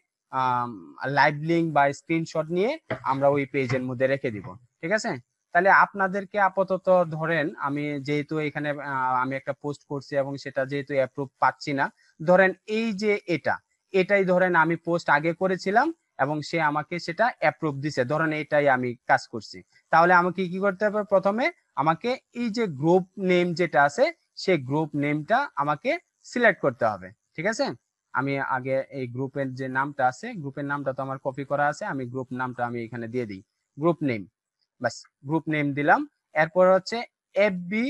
A: লাইভ লিংক বা স্ক্রিনশট নিয়ে আমরা ওই পেজের মধ্যে রেখে দিব। ঠিক আছে, তাহলে আপনাদেরকে আপাতত ধরেন আমি যেহেতু এখানে আমি একটা পোস্ট করছি এবং সেটা যেহেতু অ্যাপ্রুভ পাচ্ছি না, ধরেন এই যে এটাই ধরেন আমি পোস্ট আগে করেছিলাম এবং সে আমাকে সেটা অ্যাপ্রুভ দিছে, ধরেন এটাই আমি কাজ করছি। তাহলে আমাকে কি করতে হবে, প্রথমে আমাকে এই যে গ্রুপ নেম যেটা আছে সেই গ্রুপ নেমটা আমাকে সিলেক্ট করতে হবে। ঠিক আছে, আমি আগে এই গ্রুপের যে নামটা আছে, গ্রুপের নামটা তো আমার কপি করা আছে, আমি গ্রুপ নামটা আমি এখানে দিয়ে দিই, গ্রুপ নেম, বাস গ্রুপ নেম দিলাম। এরপর হচ্ছে FB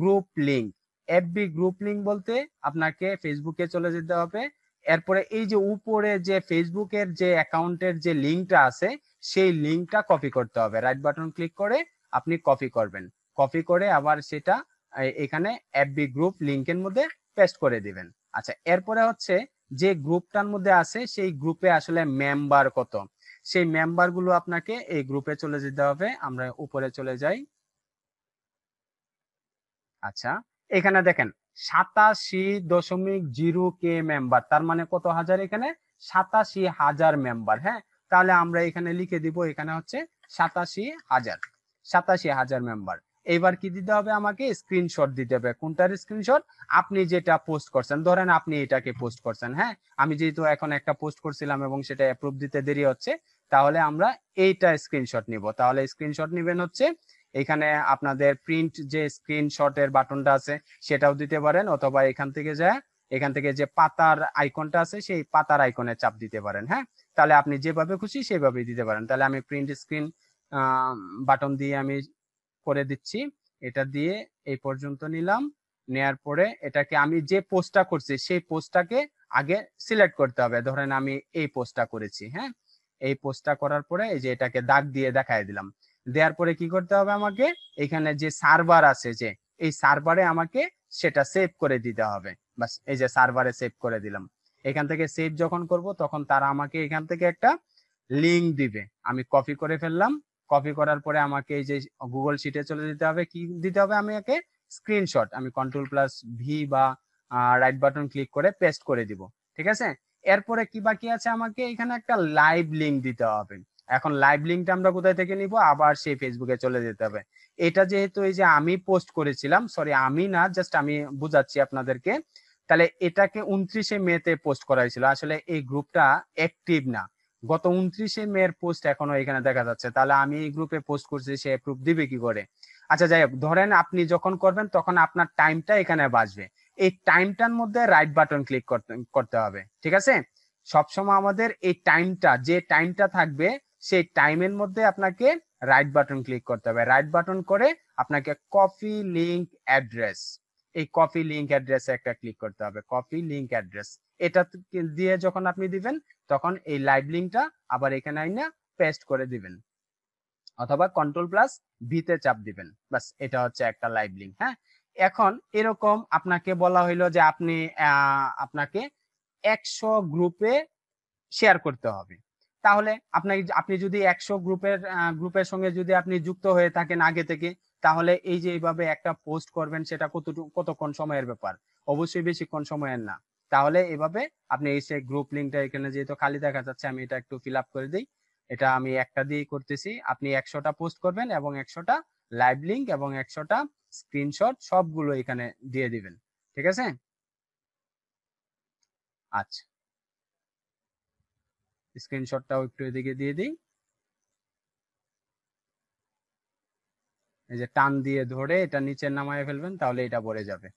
A: group link. FB group link বলতে আপনাকে ফেসবুকে চলে যেতে হবে। এরপরে এই যে উপরে যে ফেসবুকের যে অ্যাকাউন্টের যে লিংকটা আছে সেই লিংকটা কপি করতে হবে, রাইট বাটন ক্লিক করে আপনি কপি করবেন, কপি করে আবার সেটা এখানে এফবি গ্রুপ লিংকের মধ্যে পেস্ট করে দিবেন। আচ্ছা, এরপরে হচ্ছে যে গ্রুপটার মধ্যে আছে সেই গ্রুপে আসলে মেম্বার কত, সেই মেম্বার গুলো আপনাকে এই গ্রুপে চলে যেতে হবে। আমরা উপরে চলে যাই। আচ্ছা, এখানে দেখেন 87.0 মেম্বার, তার মানে কত হাজার, এখানে 87,000 মেম্বার। হ্যাঁ, তাহলে আমরা এখানে লিখে দিব, এখানে হচ্ছে 87,000 মেম্বার। এইবার কি দিতে হবে, আমাকে স্ক্রিনশট দিতে হবে। কোনটার স্ক্রিনশট, আপনি যেটা পোস্ট করছেন, ধরেন আপনি এটাকে পোস্ট করছেন। হ্যাঁ, আমি যেহেতু এখন একটা পোস্ট করছিলাম এবং সেটা অ্যাপ্রুভ দিতে দেরি হচ্ছে, তাহলে আমরা এইটা স্ক্রিনশট নিব। তাহলে স্ক্রিনশট নিবেন হচ্ছে এখানে আপনাদের প্রিন্ট যে স্ক্রিনশটের বাটনটা আছে সেটাও দিতে পারেন, অথবা এখান থেকে যে পাতার আইকনটা আছে সেই পাতার আইকনে চাপ দিতে পারেন। হ্যাঁ, তাহলে আপনি যেভাবে খুশি সেভাবে দিতে পারেন। তাহলে আমি প্রিন্ট স্ক্রিন বাটন দিয়ে আমি করে দিচ্ছি, এটা দিয়ে এই পর্যন্ত নিলাম। নেয়ার পরে এটাকে আমি যে পোস্টটা করছি সেই পোস্টটাকে আগে সিলেক্ট করতে হবে। ধরেন আমি এই পোস্টটা করেছি, হ্যাঁ, এই পোস্টটা করার পরে এই যে এটাকে দাগ দিয়ে দেখায় দিলাম। দেওয়ার পরে কি করতে হবে, আমাকে এখানে যে সার্ভার আছে যে এই সার্ভারে আমাকে সেটা সেভ করে দিতে হবে। বাস, এই যে সার্ভারে সেভ করে দিলাম। এখান থেকে সেভ যখন করব তখন তারা আমাকে এখান থেকে একটা লিংক দিবে, আমি কপি করে ফেললাম। কপি করার পরে আমাকে এই যে গুগল শিটে চলে যেতে হবে, কি দিতে হবে, আমি একে স্ক্রিনশট, আমি কন্ট্রোল+ভি বা রাইট বাটন ক্লিক করে পেস্ট করে দিব। ঠিক আছে, এরপরে কি বাকি আছে, আমাকে এখানে একটা লাইভ লিংক দিতে হবে। এখন লাইভ লিঙ্কটা আমরা কোথায় থেকে নিব, আবার সেই ফেসবুকে চলে যেতে হবে। এটা যেহেতু এই যে আমি পোস্ট করেছিলাম, সরি আমি না, জাস্ট আমি বুঝাচ্ছি আপনাদেরকে, তাহলে এটাকে 29শে মেতে পোস্ট করা হয়েছিল, আসলে এই গ্রুপটা অ্যাক্টিভ না, গত 29শে মের পোস্ট এখনো এখানে দেখা যাচ্ছে, তাহলে আমি এই গ্রুপে পোস্ট করছি, সে প্রুফ দিবে কি করে? আচ্ছা যাই হোক, ধরেন আপনি যখন করবেন তখন আপনার টাইমটা এখানে বাজবে, এই টাইমটার মধ্যে রাইট বাটন ক্লিক করতে হবে, ঠিক আছে? সবসময় আমাদের এই টাইমটা, যে টাইমটা থাকবে সেই টাইমের মধ্যে আপনাকে রাইট বাটন ক্লিক করতে হবে। রাইট বাটন করে আপনাকে কপি লিংক অ্যাড্রেস, এই কপি লিংক অ্যাড্রেসে একটা ক্লিক করতে হবে, কপি লিংক অ্যাড্রেস। এটা দিয়ে যখন আপনি দিবেন তখন এই লাইভ লিংকটা আবার এখানে আইনা পেস্ট করে দিবেন, অথবা কন্ট্রোল+V তে চাপ দিবেন, বাস এটা হচ্ছে একটা লাইভ লিংক। হ্যাঁ, এখন এরকম আপনাকে বলা হইলো যে আপনাকে 100 গ্রুপে শেয়ার করতে হবে। তাহলে আপনি যদি 100 গ্রুপের সঙ্গে যদি আপনি যুক্ত হয়ে থাকেন আগে থেকে, তাহলে এই যে এইভাবে একটা পোস্ট করবেন, সেটা কতক্ষণ সময়ের ব্যাপার, অবশ্যই বেশিক্ষণ সময়ের না। তাহলে এভাবে আপনি এই যে গ্রুপ লিংকটা এখানে যেহেতু খালি দেখা যাচ্ছে, আমি এটা একটু ফিল আপ করে দিই। এটা আমি একটা দিয়েই করতেছি। আপনি 100টা পোস্ট করবেন এবং 100টা লাইভ লিংক এবং 100টা স্ক্রিনশট সবগুলো এখানে দিয়ে দিবেন, ঠিক আছে? আচ্ছা, স্ক্রিনশটটাও একটু এদিকে দিয়ে দিই। এই যে টান দিয়ে ধরে এটা নিচে নামায় ফেলবেন, তাহলে এটা ভরে যাবে।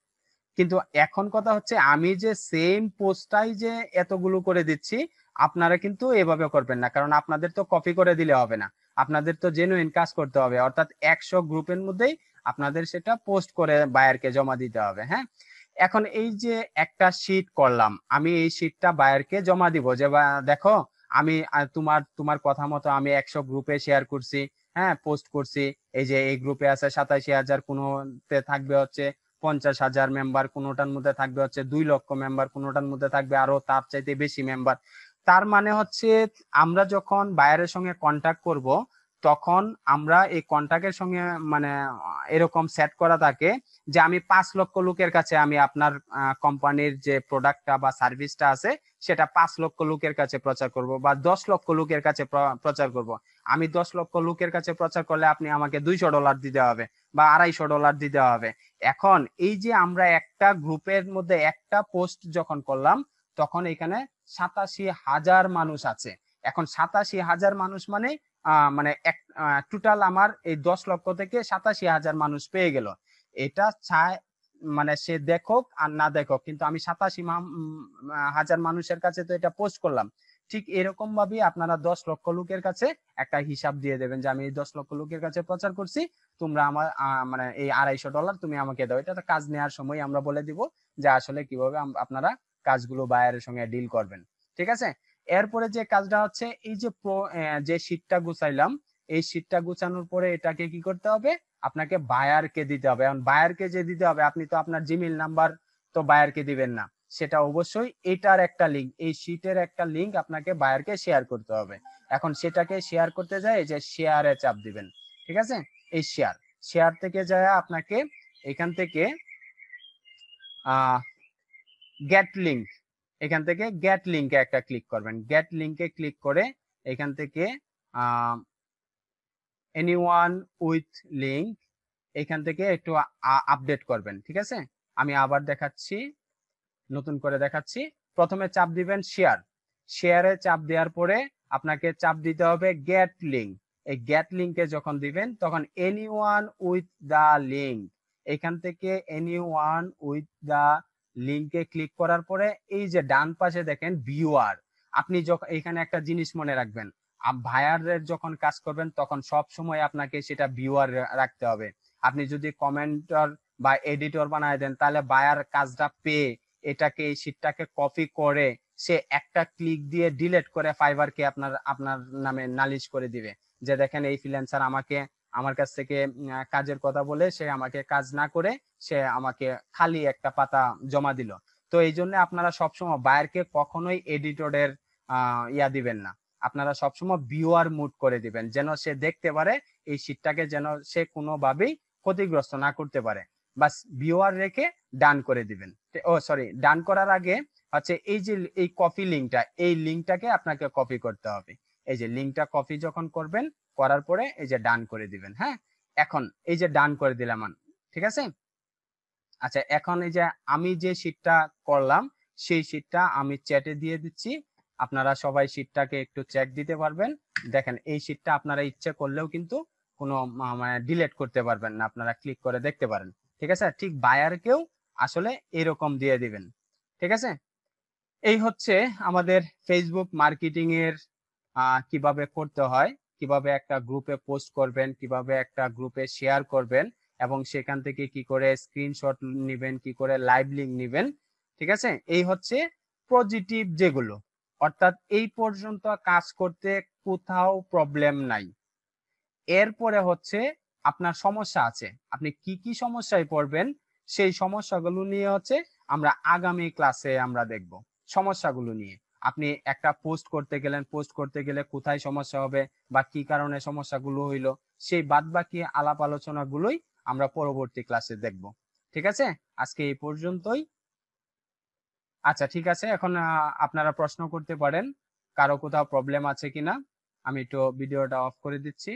A: কিন্তু এখন কথা হচ্ছে, আমি যে সেম পোস্টটাই যে এতগুলো করে দিচ্ছি, আপনারা কিন্তু এভাবে করবেন না, কারণ আপনাদের তো কপি করে দিলে হবে না, আপনাদের তো জেনুইন কাজ করতে হবে, অর্থাৎ 100 গ্রুপের মধ্যেই আপনাদের সেটা পোস্ট করে বায়ারকে জমা দিতে হবে। হ্যাঁ, এখন এই যে একটা শীট করলাম, আমি এই শীটটা বায়ারকে জমা দিব যে দেখো আমি তোমার কথা মতো আমি 100 গ্রুপে শেয়ার করছি, হ্যাঁ পোস্ট করছি, এই যে এই গ্রুপে আছে 87,000, কোনোতে থাকবে হচ্ছে 50,000 মেম্বার, কোনোটার মধ্যে থাকবে হচ্ছে 2 লক্ষ মেম্বার, কোনোটার মধ্যে থাকবে আরো তার চাইতে বেশি মেম্বার। তার মানে হচ্ছে আমরা যখন বায়ারের সঙ্গে কন্ট্যাক্ট করব, তখন আমরা এই কন্ট্যাক্টের সঙ্গে মানে এরকম সেট করা থাকে যে আমি 5 লক্ষ লোকের কাছে আমি আপনার কোম্পানির যে প্রোডাক্টটা বা সার্ভিসটা আছে সেটা 5 লক্ষ লোকের কাছে প্রচার করব, বা 10 লক্ষ লোকের কাছে প্রচার করব। আমি 10 লক্ষ লোকের কাছে প্রচার করলে আপনি আমাকে $200 দিতে হবে বা $250 দিতে হবে। এখন এই যে আমরা একটা গ্রুপের মধ্যে একটা পোস্ট যখন করলাম, তখন এখানে 87,000 মানুষ আছে। এখন 87,000 মানুষ মানে টোটাল আমার এই 10 লক্ষ থেকে 87,000 মানুষ পেয়ে গেল। এটা চায় মানে সে দেখুক আর না দেখুক, কিন্তু আমি 87,000 মানুষের কাছে তো এটা পোস্ট করলাম। ঠিক এরকম ভাবে আপনারা 10 লক্ষ লোকের কাছে একটা হিসাব দিয়ে দেবেন যে আমি এই 10 লক্ষ লোকের কাছে প্রচার করছি, তোমরা আমার মানে এই $250 তুমি আমাকে দাও। এটা তো কাজ নেওয়ার সময় আমরা বলে দিব যে আসলে কিভাবে আপনারা কাজগুলো বায়ারের সঙ্গে ডিল করবেন, ঠিক আছে? এরপরে যে কাজটা হচ্ছে, এই যে যে শীটটা গুছাইলাম, এই শীটটা গুছানোর পরে এটাকে কি করতে হবে, আপনাকে বায়ারকে দিতে হবে। এখন বায়ারকে যে দিতে হবে, আপনি তো আপনার জিমেইল নাম্বার তো বায়ারকে দিবেন না, সেটা অবশ্যই এটার একটা লিংক, এই শীটের একটা লিংক আপনাকে বায়ারকে শেয়ার করতে হবে। এখন সেটাকে শেয়ার করতে যায় যে শেয়ারে চাপ দিবেন, ঠিক আছে? এই শেয়ার থেকে যায় আপনাকে এখান থেকে গেট লিংক, এখান থেকে গেট লিংকে একটা ক্লিক করবেন। গেট লিংকে ক্লিক করে এখান থেকে এনিওয়ান উইথ লিংক, এখান থেকে একটু আপডেট করবেন, ঠিক আছে? আমি আবার দেখাচ্ছি, নতুন করে দেখাচ্ছি। প্রথমে চাপ দিবেন শেয়ারে চাপ দেওয়ার পরে আপনাকে চাপ দিতে হবে গেট লিংক। এই গেট লিংকে যখন দিবেন তখন এনিওয়ান উইথ দা লিংক, এখান থেকে এনিওয়ান উইথ দা লিংকে ক্লিক করার পরে এই যে ডান পাশে দেখেন ভিউয়ার, আপনি যখন এখানে একটা জিনিস মনে রাখবেন, ভায়ারের যখন কাজ করবেন তখন সব সময় আপনাকে সেটা ভিউয়ার রাখতে হবে। আপনি যদি কমেন্টর বা এডিটর বানায় দেন, তাহলে বায়ার কাজটা পেয়ে এটাকে এই শীটটাকে কপি করে সে একটা ক্লিক দিয়ে ডিলিট করে ফাইবারকে আপনার নামে নালিশ করে দিবে যে দেখেন এই ফ্রিল্যান্সার আমার কাছ থেকে কাজের কথা বলে সে আমাকে কাজ না করে সে আমাকে খালি একটা পাতা জমা দিল। তো এই জন্য আপনারা সবসময় বায়ারকে কখনোই এডিটরের ইয়া দিবেন না, আপনারা সবসময় ভিউয়ার মুড করে দিবেন, যেন সে দেখতে পারে এই শীটটাকে, যেন সে কোনোভাবেই ক্ষতিগ্রস্ত না করতে পারে। বাস ভিউয়ার রেখে ডান করে দিবেন। ডান করার আগে হচ্ছে এই যে এই কপি লিংকটা, এই লিংকটাকে আপনাকে কপি করতে হবে। এই যে লিঙ্কটা কপি যখন করবেন, করার পরে এই যে ডান করে দিবেন। হ্যাঁ, এখন এই যে ডান করে দিলাম, ঠিক আছে। আচ্ছা, এখন এই যে আমি যে শীটটা করলাম সেই শীটটা আমি চ্যাটে দিয়ে দিচ্ছি, আপনারা সবাই শীটটাকে একটু চেক দিতে পারবেন। দেখেন এই শীটটা আপনারা ইচ্ছে করলেও কিন্তু কোনো মানে ডিলিট করতে পারবেন না, আপনারা ক্লিক করে দেখতে পারেন। ঠিক আছে, ঠিক বায়ারকেও আসলে এরকম দিয়ে দিবেন। ঠিক আছে, এই হচ্ছে আমাদের ফেসবুক মার্কেটিং এর কিভাবে করতে হয়, কিভাবে একটা গ্রুপে পোস্ট করবেন, কিভাবে একটা গ্রুপে শেয়ার করবেন, এবং সেখান থেকে কি করে স্ক্রিনশট নেবেন, কি করে লাইভ লিংক নেবেন। ঠিক আছে, এই হচ্ছে পজিটিভ যেগুলো, অর্থাৎ এই পর্যন্ত কাজ করতে কোথাও প্রবলেম নাই। এরপরে হচ্ছে আপনার সমস্যা আছে, আপনি কি কি সমস্যায় পড়বেন সেই সমস্যাগুলো নিয়ে হচ্ছে আমরা আগামী ক্লাসে আমরা দেখব। সমস্যাগুলো নিয়ে আপনি একটা পোস্ট করতে গেলে কোথায় সমস্যা হবে বা কি কারণে সমস্যাগুলো হইলো, সেই বাদবাকি আলাপ আলোচনাগুলোই আমরা পরবর্তী ক্লাসে দেখব। ঠিক আছে, আজকে এই পর্যন্তই। আচ্ছা ঠিক আছে, এখন আপনারা প্রশ্ন করতে পারেন, কারো কোথাও প্রবলেম আছে কিনা। আমি একটু ভিডিওটা অফ করে দিচ্ছি।